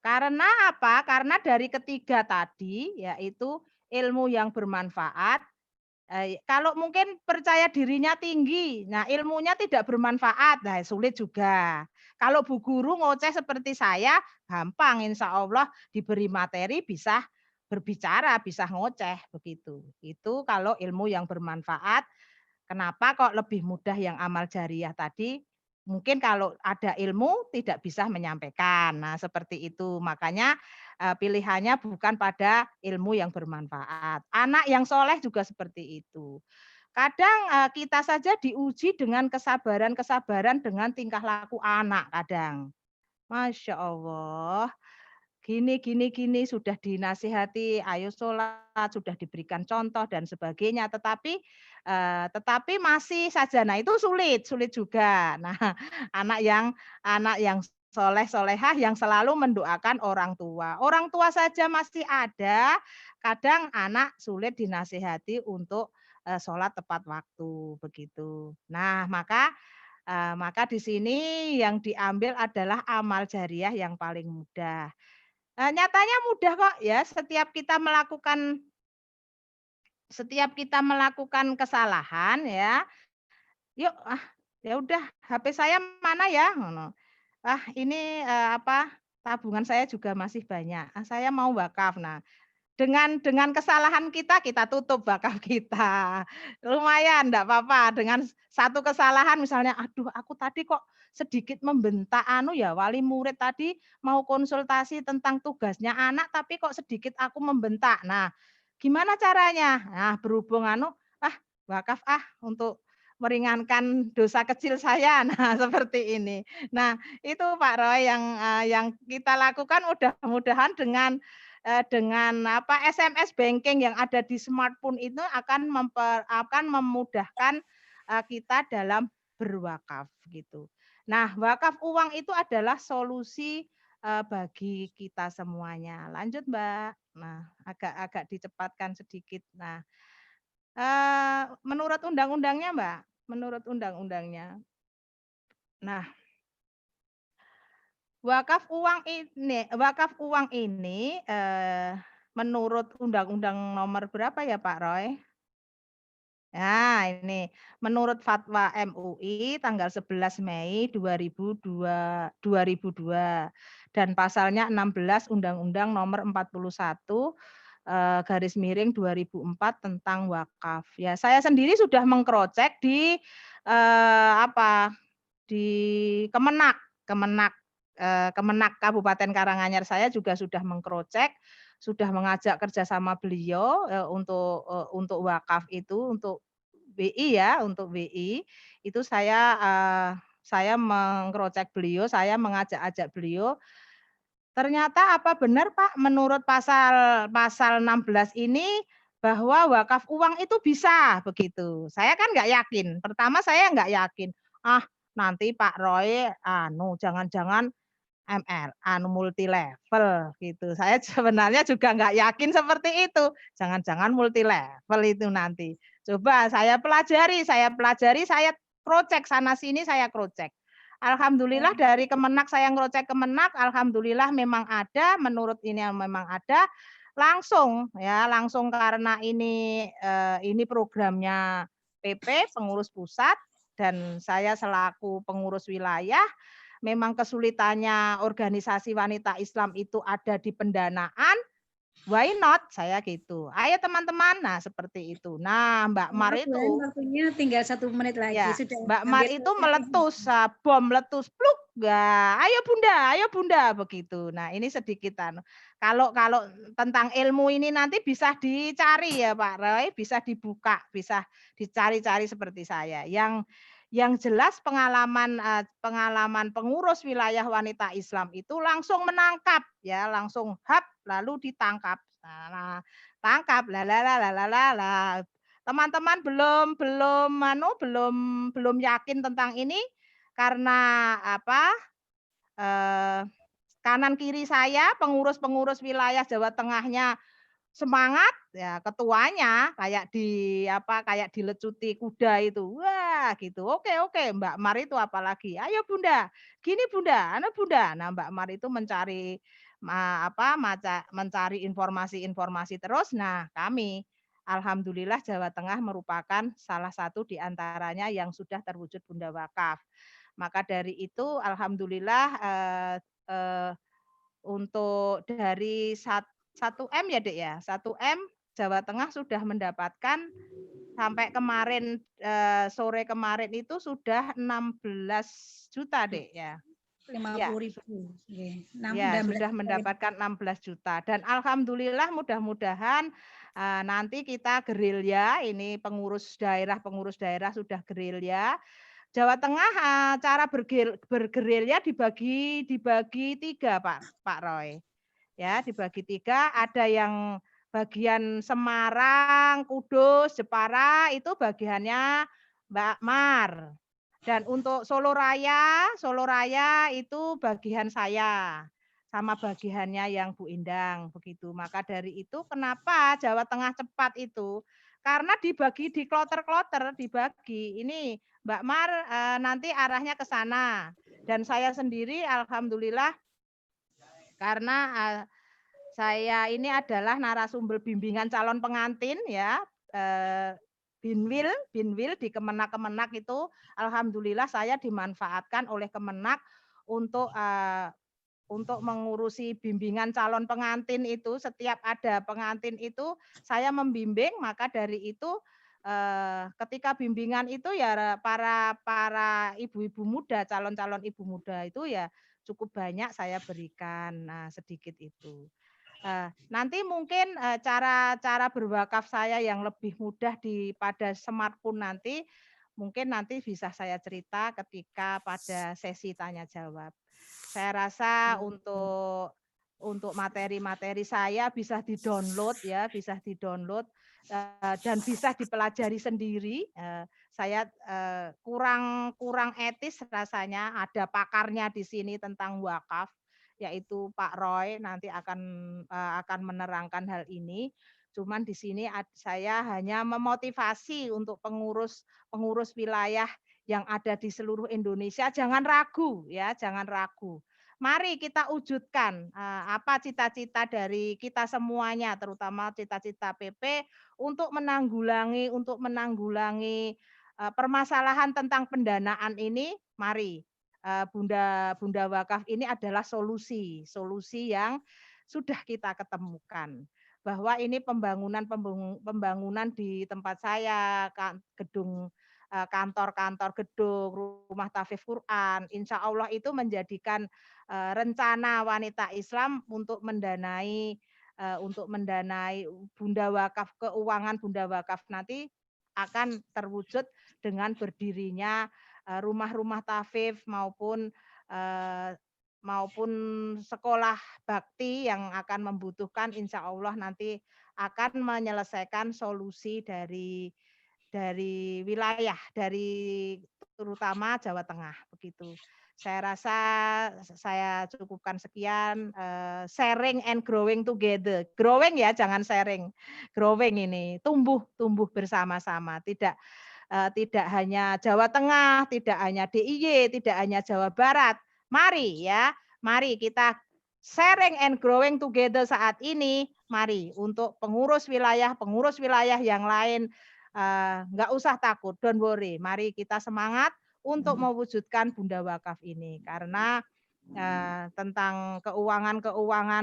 Karena apa? Karena dari ketiga tadi yaitu ilmu yang bermanfaat. Kalau mungkin percaya dirinya tinggi, nah ilmunya tidak bermanfaat, nah sulit juga. Kalau Bu Guru ngoceh seperti saya, gampang insya Allah diberi materi bisa berbicara, bisa ngoceh begitu. Itu kalau ilmu yang bermanfaat. Kenapa kok lebih mudah yang amal jariah tadi? mungkin kalau ada ilmu tidak bisa menyampaikan. Nah, seperti itu. Makanya pilihannya bukan pada ilmu yang bermanfaat. Anak yang soleh juga seperti itu. Kadang kita saja diuji dengan kesabaran-kesabaran dengan tingkah laku anak kadang. Masya Allah. Gini, sudah dinasihati, ayo sholat, sudah diberikan contoh dan sebagainya, tetapi masih saja, nah itu sulit juga. Nah, anak yang soleh solehah yang selalu mendoakan orang tua saja masih ada, kadang anak sulit dinasihati untuk sholat tepat waktu begitu. Nah, maka di sini yang diambil adalah amal jariah yang paling mudah. Nyatanya mudah kok ya, setiap kita melakukan kesalahan ya, yuk ya udah HP saya mana ya, ngono. Ini tabungan saya juga masih banyak. Saya mau wakaf. Nah, dengan kesalahan kita tutup wakaf kita. Lumayan, enggak apa-apa. Dengan satu kesalahan misalnya, aduh aku tadi kok sedikit membentak wali murid tadi mau konsultasi tentang tugasnya anak tapi kok sedikit aku membentak. Nah, gimana caranya? Nah, berhubung wakaf untuk meringankan dosa kecil saya. Nah, seperti ini. Nah, itu Pak Roy yang kita lakukan mudah-mudahan dengan SMS banking yang ada di smartphone itu akan memudahkan kita dalam berwakaf gitu. Nah, wakaf uang itu adalah solusi bagi kita semuanya. Lanjut, Mbak. Nah, agak dicepatkan sedikit. Nah, menurut undang-undangnya, Mbak, menurut undang-undangnya. Nah, wakaf uang ini menurut undang-undang nomor berapa ya Pak Roy? Nah, ini menurut fatwa MUI tanggal 11 Mei 2002 dan pasalnya 16 Undang-Undang nomor 41 garis miring 2004 tentang wakaf. Ya, saya sendiri sudah mengkrocek di di Kemenak Kabupaten Karanganyar. Saya juga sudah mengkrocek, sudah mengajak kerjasama beliau untuk wakaf itu, untuk BI ya, untuk BI itu saya mengkrocek beliau, saya mengajak-ajak beliau. Ternyata apa benar Pak, menurut pasal 16 ini bahwa wakaf uang itu bisa begitu. Saya kan nggak yakin. Pertama saya nggak yakin. Nanti Pak Roy, jangan-jangan multi level gitu. Saya sebenarnya juga nggak yakin seperti itu. Jangan-jangan multi level itu nanti. Coba saya pelajari, saya crosscheck sana sini, saya crosscheck. Alhamdulillah dari Kemenak saya ngerocek Kemenak, alhamdulillah memang ada, menurut ini memang ada. Langsung karena ini programnya PP pengurus pusat dan saya selaku pengurus wilayah, memang kesulitannya organisasi wanita Islam itu ada di pendanaan. Why not? Saya gitu. Ayo teman-teman. Nah, seperti itu. Nah, Mbak Mar itu waktunya tinggal 1 menit lagi. ya, Sudah Mbak Mar itu meletus, bom meletus, pluk. Enggak, ayo Bunda begitu. Nah, ini sedikitan. Kalau tentang ilmu ini nanti bisa dicari ya Pak Roy, bisa dibuka, bisa dicari-cari seperti saya. Yang jelas pengalaman pengurus wilayah wanita Islam itu langsung menangkap ya, langsung lalu ditangkap. Nah, tangkap teman-teman belum yakin tentang ini karena kanan kiri saya pengurus wilayah Jawa Tengahnya semangat ya, ketuanya kayak dilecuti kuda itu. Wah, gitu. Oke, Mbak Mar itu apalagi. Ayo Bunda. Gini Bunda, Bunda. Nah, Mbak Mar itu mencari informasi terus. Nah, kami alhamdulillah Jawa Tengah merupakan salah satu di antaranya yang sudah terwujud Bunda Wakaf. Maka dari itu alhamdulillah untuk dari 1M ya Dek ya, 1M Jawa Tengah sudah mendapatkan sampai kemarin sore kemarin itu sudah 16 juta, Dek, ya. 50.000. Ya, sudah mendapatkan 16 juta. Dan alhamdulillah mudah-mudahan nanti kita gerilya, ini pengurus daerah sudah gerilya. Jawa Tengah cara bergerilya dibagi 3, Pak Roy. Ya, dibagi 3, ada yang bagian Semarang, Kudus, Jepara itu bagiannya Mbak Mar. Dan untuk Solo Raya itu bagian saya sama bagiannya yang Bu Indang begitu. Maka dari itu kenapa Jawa Tengah cepat itu? Karena dibagi di kloter-kloter dibagi. Ini Mbak Mar nanti arahnya ke sana. Dan saya sendiri alhamdulillah karena saya ini adalah narasumber bimbingan calon pengantin ya, Binwil di Kemenak itu alhamdulillah saya dimanfaatkan oleh Kemenak untuk mengurusi bimbingan calon pengantin itu. Setiap ada pengantin itu saya membimbing, maka dari itu ketika bimbingan itu ya para ibu-ibu muda, calon-calon ibu muda itu ya cukup banyak saya berikan. Nah, sedikit itu. Nanti mungkin cara berwakaf saya yang lebih mudah pada smartphone nanti, mungkin nanti bisa saya cerita ketika pada sesi tanya jawab. Saya rasa untuk materi-materi saya bisa di-download ya, bisa di-download dan bisa dipelajari sendiri. Saya kurang etis rasanya ada pakarnya di sini tentang wakaf, yaitu Pak Roy nanti akan menerangkan hal ini. Cuman di sini saya hanya memotivasi untuk pengurus wilayah yang ada di seluruh Indonesia, jangan ragu ya, jangan ragu. Mari kita wujudkan apa cita-cita dari kita semuanya, terutama cita-cita PP untuk menanggulangi permasalahan tentang pendanaan ini. Mari Bunda Wakaf ini adalah solusi yang sudah kita ketemukan, bahwa ini pembangunan di tempat saya, gedung kantor-kantor gedung, rumah tahfiz Quran, insya Allah itu menjadikan rencana wanita Islam untuk mendanai Bunda Wakaf, keuangan Bunda Wakaf nanti akan terwujud dengan berdirinya rumah-rumah tahfiz maupun sekolah bakti yang akan membutuhkan, insya Allah nanti akan menyelesaikan solusi dari wilayah, terutama Jawa Tengah begitu. Saya rasa saya cukupkan sekian, sharing and growing together. Growing ya, jangan sharing. Growing ini tumbuh bersama-sama, tidak hanya Jawa Tengah, tidak hanya DIY, tidak hanya Jawa Barat. Mari kita sharing and growing together saat ini. Mari untuk pengurus wilayah yang lain, nggak usah takut, don't worry. Mari kita semangat untuk mewujudkan Bunda Wakaf ini, karena tentang keuangan,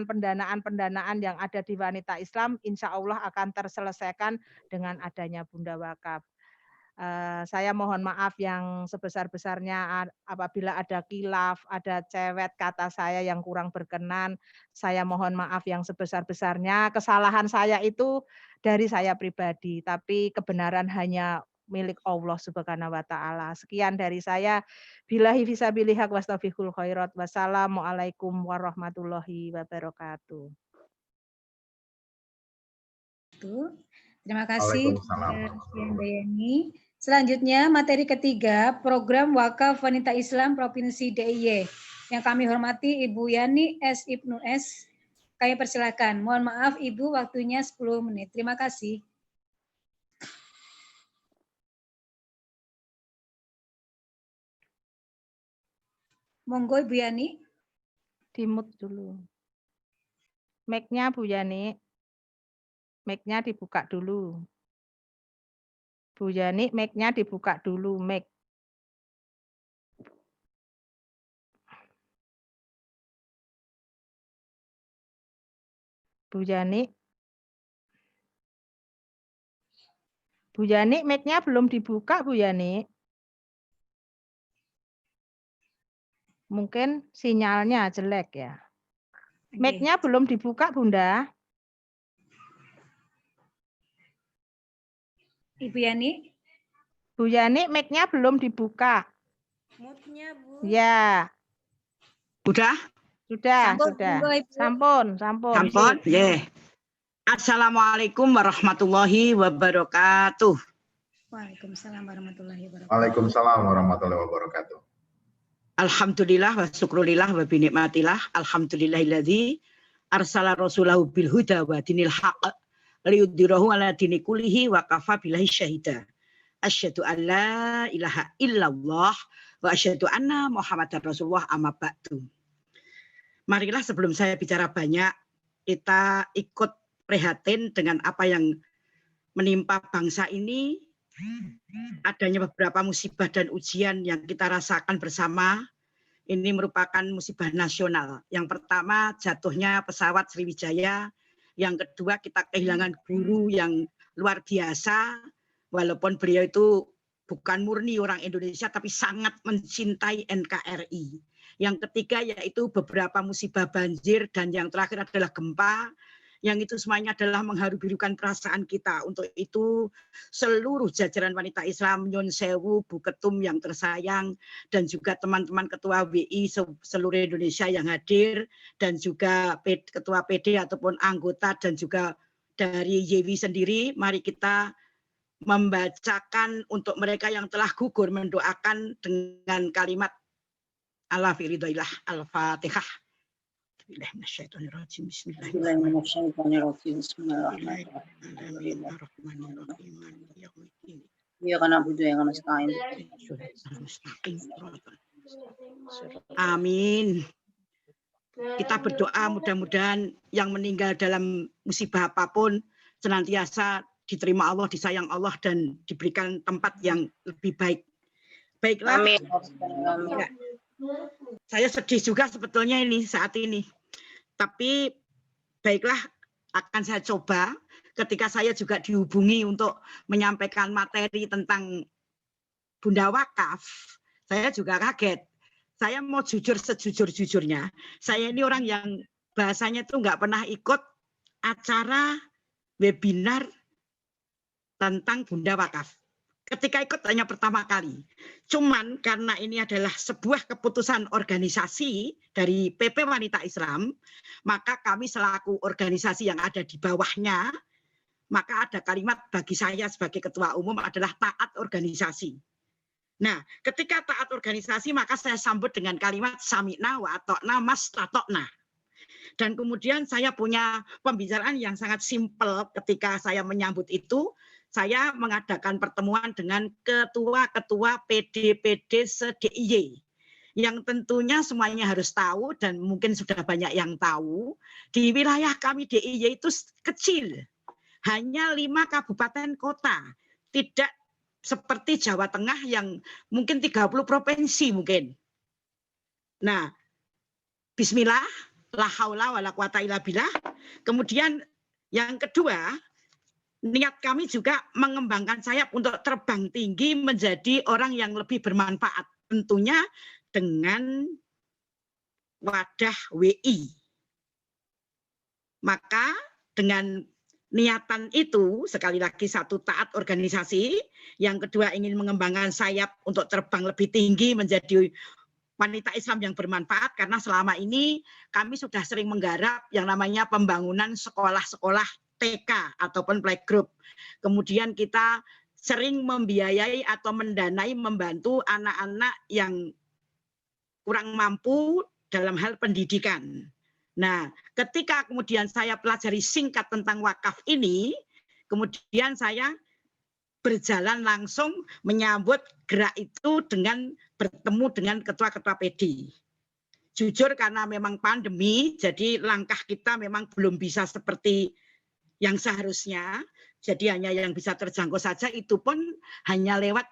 pendanaan yang ada di wanita Islam, insya Allah akan terselesaikan dengan adanya Bunda Wakaf. Saya mohon maaf yang sebesar-besarnya apabila ada khilaf, ada cewek kata saya yang kurang berkenan. Saya mohon maaf yang sebesar-besarnya. Kesalahan saya itu dari saya pribadi, tapi kebenaran hanya milik Allah Subhanahu wa taala. Sekian dari saya. Billahi fisabilillah wastaufiqul khairat. Wassalamualaikum warahmatullahi wabarakatuh. Terima kasih Dayani. Selanjutnya materi ketiga, program wakaf wanita Islam Provinsi DIY. Yang kami hormati Ibu Yani S. Ibnu S. Kami persilakan. Mohon maaf Ibu, waktunya 10 menit. Terima kasih. Monggo Ibu Yani. Di-mute dulu. Mic-nya Bu Yani. Mic-nya dibuka dulu. Bu Yani, mic-nya dibuka dulu, mic. Bu Yani. Bu Yani, mic-nya belum dibuka, Bu Yani. Mungkin sinyalnya jelek ya. Mic-nya belum dibuka, Bunda. Ibu Yani. Bu Yani, mic-nya belum dibuka. Mute-nya, Bu. Ya, Sudah? sudah, Sampun, sudah. monggo, Ibu. Sampun, sampun. Sampun? Sip. Nggih. Assalamualaikum warahmatullahi wabarakatuh. Waalaikumsalam warahmatullahi wabarakatuh. Waalaikumsalam warahmatullahi wabarakatuh. Alhamdulillah wa syukrulillah wa binikmatillah. Alhamdulillahilladzi arsala rasulahu bil huda wa dinil haqq liyudhhirahu ala dini kullihi wa kafa billahi syahida. Asyhadu an la ilaha illallah wa asyhadu anna Muhammadar Rasulullah amma ba'du. Marilah sebelum saya bicara banyak, kita ikut prihatin dengan apa yang menimpa bangsa ini. Adanya beberapa musibah dan ujian yang kita rasakan bersama. Ini merupakan musibah nasional. Yang pertama, jatuhnya pesawat Sriwijaya. Yang kedua, kita kehilangan guru yang luar biasa. Walaupun beliau itu bukan murni orang Indonesia, tapi sangat mencintai NKRI. Yang ketiga, yaitu beberapa musibah banjir. Dan yang terakhir adalah gempa. Yang itu semuanya adalah mengharu-birukan perasaan kita. Untuk itu seluruh jajaran wanita Islam, Nyun Sewu, Bu Ketum yang tersayang, dan juga teman-teman Ketua WI seluruh Indonesia yang hadir, dan juga Ketua PD ataupun anggota, dan juga dari YWI sendiri, mari kita membacakan untuk mereka yang telah gugur, mendoakan dengan kalimat ala fi ridhoillah al-Fatihah. Bismillahirrahmanirrahim. Amin. Kita berdoa mudah-mudahan yang meninggal dalam musibah apapun senantiasa diterima Allah, disayang Allah, dan diberikan tempat yang lebih baik. Baiklah. Amin. Ya. Saya sedih juga sebetulnya ini saat ini. Tapi baiklah, akan saya coba ketika saya juga dihubungi untuk menyampaikan materi tentang Bunda Wakaf. Saya juga kaget. Saya mau jujur sejujur-jujurnya. Saya ini orang yang bahasanya tuh nggak pernah ikut acara webinar tentang Bunda Wakaf. Ketika ikut hanya pertama kali. Cuman karena ini adalah sebuah keputusan organisasi dari PP Wanita Islam, maka kami selaku organisasi yang ada di bawahnya, maka ada kalimat bagi saya sebagai ketua umum adalah taat organisasi. Nah, ketika taat organisasi, maka saya sambut dengan kalimat sami'na wa ata'na mastata'na. Dan kemudian saya punya pembicaraan yang sangat simpel ketika saya menyambut itu. Saya mengadakan pertemuan dengan ketua-ketua PD-PD se-DIY. Yang tentunya semuanya harus tahu dan mungkin sudah banyak yang tahu. Di wilayah kami DIY itu kecil. Hanya 5 kabupaten kota. Tidak seperti Jawa Tengah yang mungkin 30 provinsi mungkin. Nah, bismillah, la haula wala quwata illa billah. Kemudian yang kedua, niat kami juga mengembangkan sayap untuk terbang tinggi menjadi orang yang lebih bermanfaat. Tentunya dengan wadah WI. Maka dengan niatan itu, sekali lagi satu taat organisasi, yang kedua ingin mengembangkan sayap untuk terbang lebih tinggi menjadi wanita Islam yang bermanfaat, karena selama ini kami sudah sering menggarap yang namanya pembangunan sekolah-sekolah TK ataupun playgroup. Kemudian kita sering membiayai atau mendanai membantu anak-anak yang kurang mampu dalam hal pendidikan. Nah, ketika kemudian saya pelajari singkat tentang wakaf ini, kemudian saya berjalan langsung menyambut gerak itu dengan bertemu dengan ketua-ketua PD. Jujur karena memang pandemi, jadi langkah kita memang belum bisa seperti yang seharusnya, jadi hanya yang bisa terjangkau saja, itu pun hanya lewat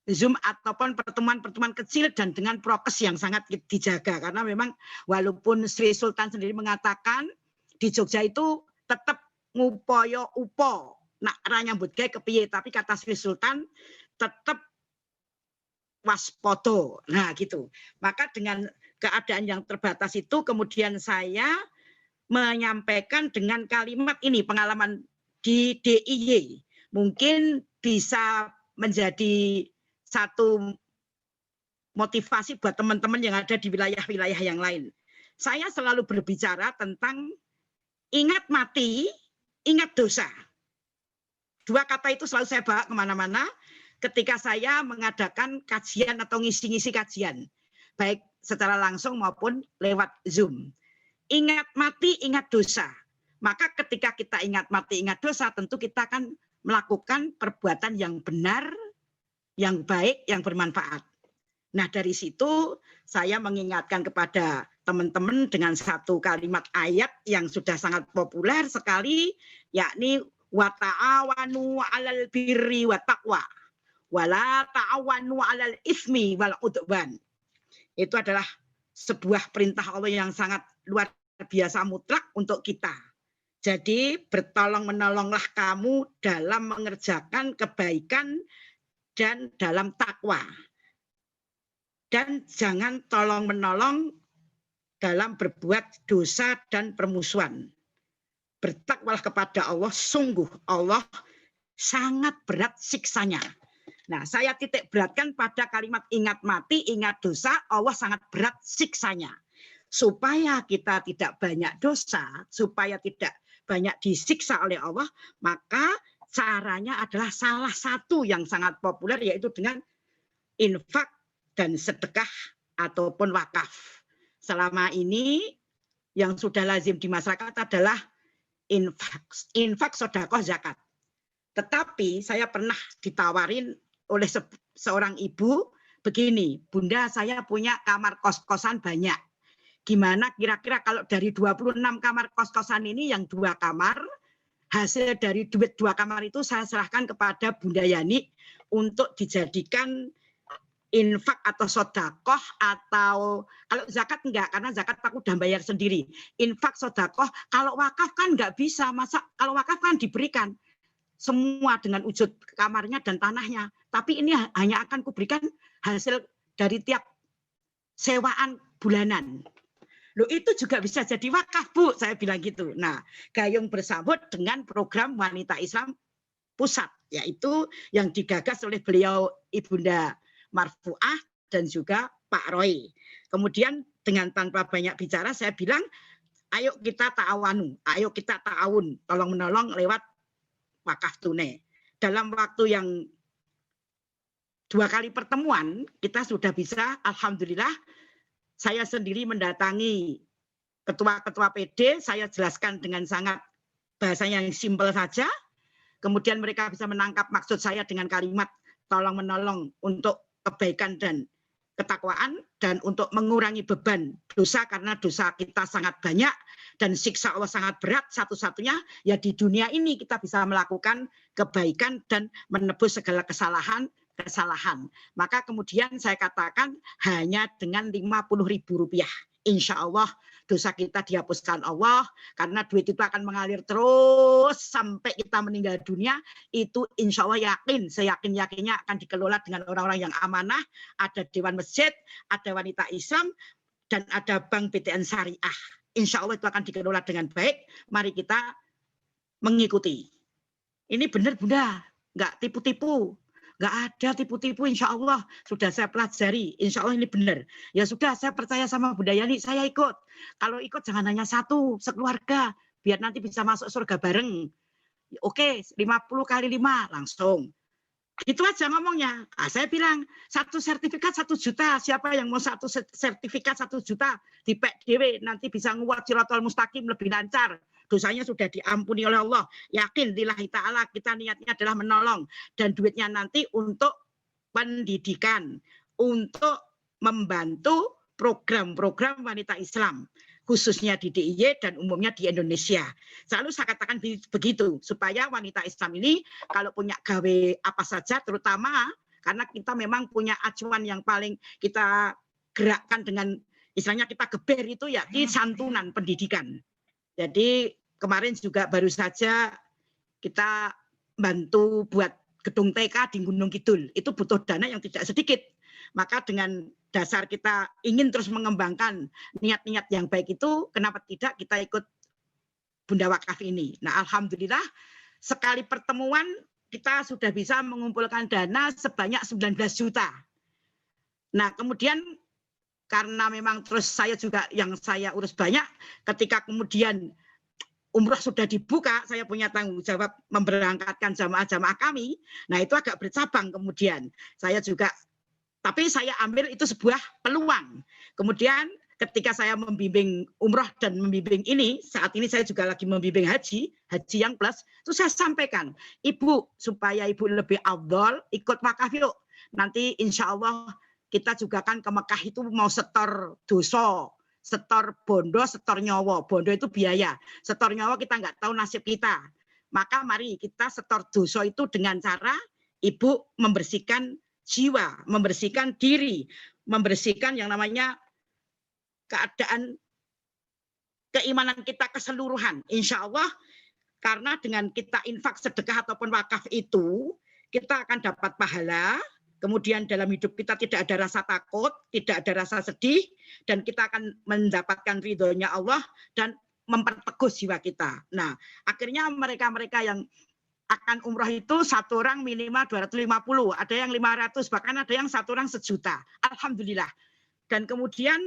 Zoom ataupun pertemuan-pertemuan kecil dan dengan prokes yang sangat dijaga. Karena memang walaupun Sri Sultan sendiri mengatakan di Jogja itu tetap ngupoyo upo, nak ra nyambut gawe kepiye, tapi kata Sri Sultan tetap waspada. Nah, gitu. Maka dengan keadaan yang terbatas itu kemudian saya menyampaikan dengan kalimat ini, pengalaman di DIY. Mungkin bisa menjadi satu motivasi buat teman-teman yang ada di wilayah-wilayah yang lain. Saya selalu berbicara tentang ingat mati, ingat dosa. Dua kata itu selalu saya bawa kemana-mana ketika saya mengadakan kajian atau ngisi-ngisi kajian. Baik secara langsung maupun lewat Zoom. Ingat mati, ingat dosa. Maka ketika kita ingat mati, ingat dosa, tentu kita akan melakukan perbuatan yang benar, yang baik, yang bermanfaat. Nah, dari situ saya mengingatkan kepada teman-teman dengan satu kalimat ayat yang sudah sangat populer sekali, yakni wa ta'awanu 'alal birri wa taqwa wa la ta'awanu 'alal ismi wal udwan. Itu adalah sebuah perintah Allah yang sangat luar biasa mutlak untuk kita. Jadi bertolong-menolonglah kamu dalam mengerjakan kebaikan dan dalam takwa. Dan jangan tolong-menolong dalam berbuat dosa dan permusuhan. Bertakwalah kepada Allah, sungguh Allah sangat berat siksanya. Nah, saya titik beratkan pada kalimat ingat mati, ingat dosa, Allah sangat berat siksanya. Supaya kita tidak banyak dosa, supaya tidak banyak disiksa oleh Allah, maka caranya adalah salah satu yang sangat populer, yaitu dengan infak dan sedekah ataupun wakaf. Selama ini yang sudah lazim di masyarakat adalah infak, sedekah, zakat. Tetapi saya pernah ditawarin oleh seorang ibu, begini, Bunda saya punya kamar kos-kosan banyak. Gimana kira-kira kalau dari 26 kamar kos-kosan ini yang 2 kamar, hasil dari duit 2 kamar itu saya serahkan kepada Bunda Yani untuk dijadikan infak atau sodakoh, atau kalau zakat enggak, karena zakat aku udah bayar sendiri. Infak, sodakoh, kalau wakaf kan enggak bisa, masa kalau wakaf kan diberikan semua dengan wujud kamarnya dan tanahnya. Tapi ini hanya akan kuberikan hasil dari tiap sewaan bulanan. Loh, itu juga bisa jadi wakaf, Bu, saya bilang gitu. Nah, gayung bersambut dengan program Wanita Islam Pusat, yaitu yang digagas oleh beliau Ibunda Marfuah dan juga Pak Roy. Kemudian dengan tanpa banyak bicara saya bilang, ayo kita ta'awanu, ayo kita ta'awun, tolong-menolong lewat wakaf tunai. Dalam waktu yang 2 kali pertemuan, kita sudah bisa, alhamdulillah, saya sendiri mendatangi ketua-ketua PD, saya jelaskan dengan sangat bahasanya yang simpel saja, kemudian mereka bisa menangkap maksud saya dengan kalimat tolong-menolong untuk kebaikan dan ketakwaan, dan untuk mengurangi beban dosa, karena dosa kita sangat banyak dan siksa Allah sangat berat. Satu-satunya ya di dunia ini kita bisa melakukan kebaikan dan menebus segala kesalahan. Maka kemudian saya katakan hanya dengan Rp50.000. Insya Allah dosa kita dihapuskan Allah, karena duit itu akan mengalir terus sampai kita meninggal dunia. Itu insya Allah yakin, seyakin-yakinnya akan dikelola dengan orang-orang yang amanah. Ada Dewan Masjid, ada Wanita Islam, dan ada Bank BTN Syariah. Insya Allah itu akan dikelola dengan baik. Mari kita mengikuti. Ini benar Bunda, nggak tipu-tipu. Nggak ada tipu-tipu, insya Allah. Sudah saya pelajari, insya Allah ini benar. Ya sudah, saya percaya sama Bunda Yani, saya ikut. Kalau ikut jangan hanya satu, sekeluarga. Biar nanti bisa masuk surga bareng. Oke, 50 kali 5, langsung. Itu aja ngomongnya. Nah, saya bilang, 1 sertifikat 1 juta. Siapa yang mau 1 sertifikat 1 juta? Di PDW, nanti bisa nguat Shirathul Mustaqim lebih lancar. Dosanya sudah diampuni oleh Allah. Yakin lillahi ta'ala, kita niatnya adalah menolong. Dan duitnya nanti untuk pendidikan, untuk membantu program-program wanita Islam, khususnya di DIY dan umumnya di Indonesia. Selalu saya katakan begitu, supaya wanita Islam ini kalau punya gawe apa saja, terutama karena kita memang punya acuan yang paling kita gerakkan dengan, istilahnya kita geber itu ya di santunan pendidikan. Jadi kemarin juga baru saja kita bantu buat gedung TK di Gunung Kidul. Itu butuh dana yang tidak sedikit. Maka dengan dasar kita ingin terus mengembangkan niat-niat yang baik itu, kenapa tidak kita ikut Bunda Wakaf ini. Nah, alhamdulillah sekali pertemuan kita sudah bisa mengumpulkan dana sebanyak 19 juta. Nah, kemudian karena memang terus saya juga yang saya urus banyak, ketika kemudian umroh sudah dibuka, saya punya tanggung jawab memberangkatkan jamaah-jamaah kami. Nah, itu agak bercabang kemudian. Saya juga, tapi saya ambil itu sebuah peluang. Kemudian ketika saya membimbing umroh dan membimbing ini, saat ini saya juga lagi membimbing haji yang plus, itu saya sampaikan, Ibu, supaya Ibu lebih afdol, ikut wakaf yuk. Nanti insya Allah kita juga kan ke Mekah itu mau setor dosa, setor bondo, setor nyawa. Bondo itu biaya. Setor nyawa kita nggak tahu nasib kita. Maka mari kita setor dosa itu dengan cara Ibu membersihkan jiwa, membersihkan diri, membersihkan yang namanya keadaan keimanan kita keseluruhan. Insya Allah karena dengan kita infak, sedekah ataupun wakaf itu kita akan dapat pahala. Kemudian dalam hidup kita tidak ada rasa takut, tidak ada rasa sedih, dan kita akan mendapatkan ridhonya Allah dan memperteguh jiwa kita. Nah, akhirnya mereka-mereka yang akan umroh itu satu orang minimal 250, ada yang 500, bahkan ada yang satu orang 1 juta. Alhamdulillah. Dan kemudian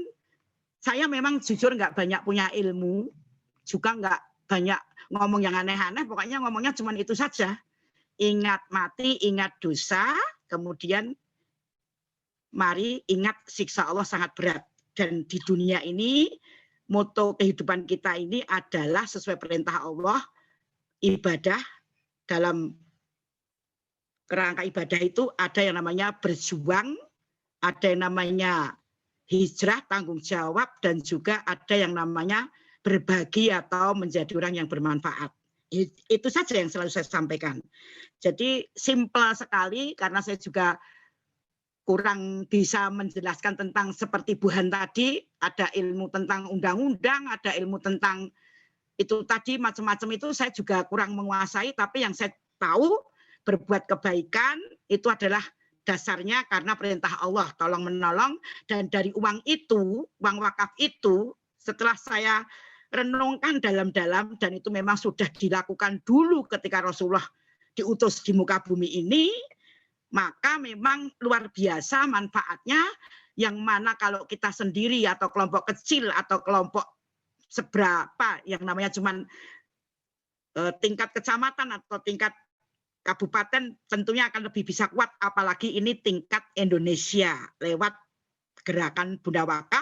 saya memang jujur nggak banyak punya ilmu, juga nggak banyak ngomong yang aneh-aneh, pokoknya ngomongnya cuma itu saja. Ingat mati, ingat dosa, kemudian mari ingat siksa Allah sangat berat. Dan di dunia ini, moto kehidupan kita ini adalah sesuai perintah Allah, ibadah. Dalam kerangka ibadah itu ada yang namanya berjuang, ada yang namanya hijrah, tanggung jawab, dan juga ada yang namanya berbagi atau menjadi orang yang bermanfaat. Itu saja yang selalu saya sampaikan. Jadi simpel sekali karena saya juga kurang bisa menjelaskan tentang seperti Bu Han tadi, ada ilmu tentang undang-undang, ada ilmu tentang itu tadi macam-macam itu saya juga kurang menguasai, tapi yang saya tahu berbuat kebaikan itu adalah dasarnya karena perintah Allah tolong menolong, dan dari uang itu, uang wakaf itu setelah saya renungkan dalam-dalam, dan itu memang sudah dilakukan dulu ketika Rasulullah diutus di muka bumi ini, maka memang luar biasa manfaatnya, yang mana kalau kita sendiri atau kelompok kecil atau kelompok seberapa yang namanya cuman tingkat kecamatan atau tingkat kabupaten tentunya akan lebih bisa kuat, apalagi ini tingkat Indonesia lewat gerakan Bunda Wakaf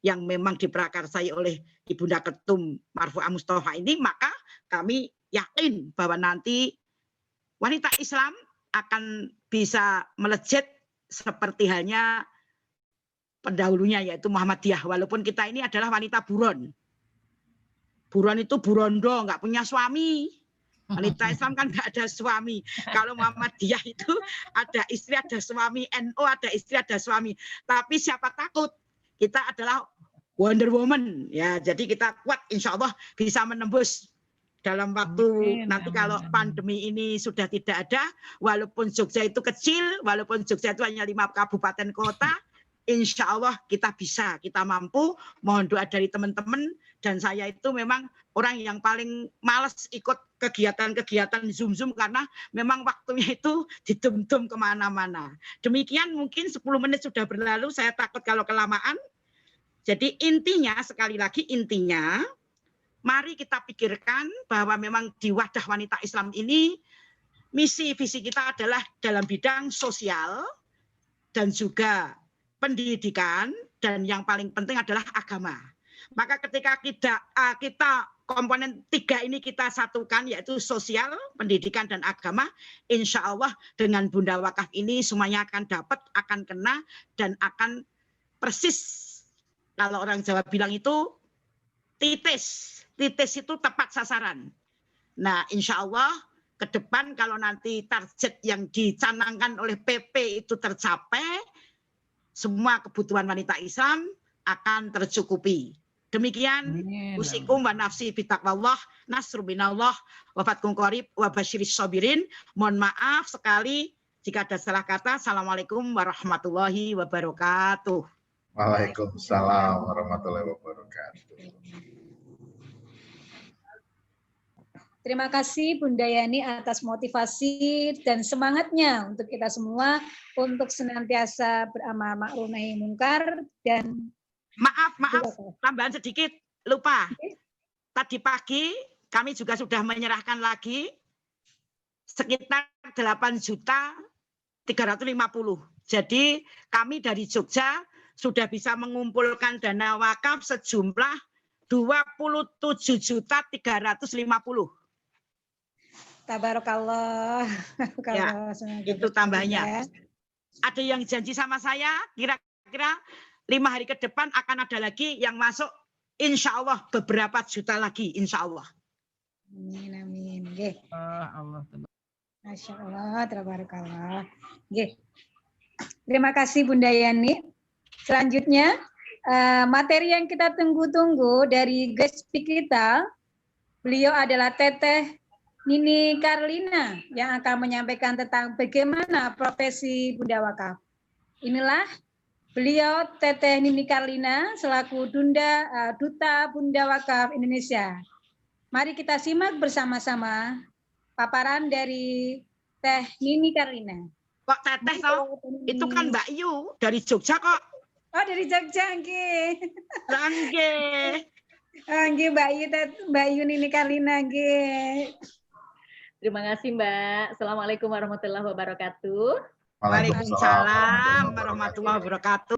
yang memang diprakarsai oleh Ibunda Ketum Marfu'ah Mustofa ini, maka kami yakin bahwa nanti wanita Islam akan bisa melejit seperti halnya pendahulunya yaitu Muhammadiyah, walaupun kita ini adalah wanita buron. Buron itu burondo, nggak punya suami. Wanita Islam kan nggak ada suami. Kalau Muhammadiyah itu ada istri, ada suami. NU ada istri, ada suami. Tapi siapa takut? Kita adalah Wonder Woman. Ya, jadi kita kuat, insya Allah bisa menembus dalam waktu nanti kalau pandemi ini sudah tidak ada. Walaupun Jogja itu kecil, walaupun Jogja itu hanya 5 kabupaten kota, insya Allah kita bisa, kita mampu. Mohon doa dari teman-teman. Dan saya itu memang orang yang paling malas ikut kegiatan-kegiatan Zoom karena memang waktunya itu didum-dum kemana-mana. Demikian mungkin 10 menit sudah berlalu, saya takut kalau kelamaan. Jadi intinya, sekali lagi intinya, mari kita pikirkan bahwa memang di wadah wanita Islam ini, misi visi kita adalah dalam bidang sosial dan juga pendidikan, dan yang paling penting adalah agama. Maka ketika kita komponen 3 ini kita satukan, yaitu sosial, pendidikan, dan agama, insya Allah dengan Bunda Wakaf ini semuanya akan dapat, akan kena, dan akan persis. Kalau orang Jawa bilang itu titis. Titis itu tepat sasaran. Nah, insya Allah ke depan kalau nanti target yang dicanangkan oleh PP itu tercapai, semua kebutuhan wanita Islam akan tercukupi. Demikian Amin. usikum wa nafsi bitaqwallah, nasru minallah, wa fatkum qarib, wa basyiris sabirin. Mohon maaf sekali jika ada salah kata. Assalamualaikum warahmatullahi wabarakatuh. Waalaikumsalam warahmatullahi wabarakatuh. Terima kasih Bunda Yani atas motivasi dan semangatnya untuk kita semua untuk senantiasa beramal ma'ruf nahi munkar dan Maaf, tambahan sedikit, lupa. Tadi pagi kami juga sudah menyerahkan lagi sekitar 8.350.000. Jadi kami dari Jogja sudah bisa mengumpulkan dana wakaf sejumlah 27.350.000. Tabarakallah. Ya, itu tambahnya. Ada yang janji sama saya, kira-kira 5 hari ke depan akan ada lagi yang masuk, insya Allah beberapa juta lagi, insya Allah. Amin, amin. Nggih. Allah. Masya Allah, tabarakallah. Nggih. Terima kasih Bunda Yani. Selanjutnya, materi yang kita tunggu-tunggu dari guest speaker kita, beliau adalah Teteh Nini Karlina yang akan menyampaikan tentang bagaimana profesi Bunda Wakaf. Inilah beliau Teteh Nini Karlina selaku Duta Bunda Wakaf Indonesia. Mari kita simak bersama-sama paparan dari Teh Nini Karlina. Kok Teteh toh? Itu kan Mbak Yu dari Jogja kok. Oh, dari Jogja nggih. Nggih. Nggih Mbak Yu Nini Karlina nggih. Terima kasih Mbak. Assalamualaikum warahmatullahi wabarakatuh. Waalaikumsalam warahmatullahi wabarakatuh.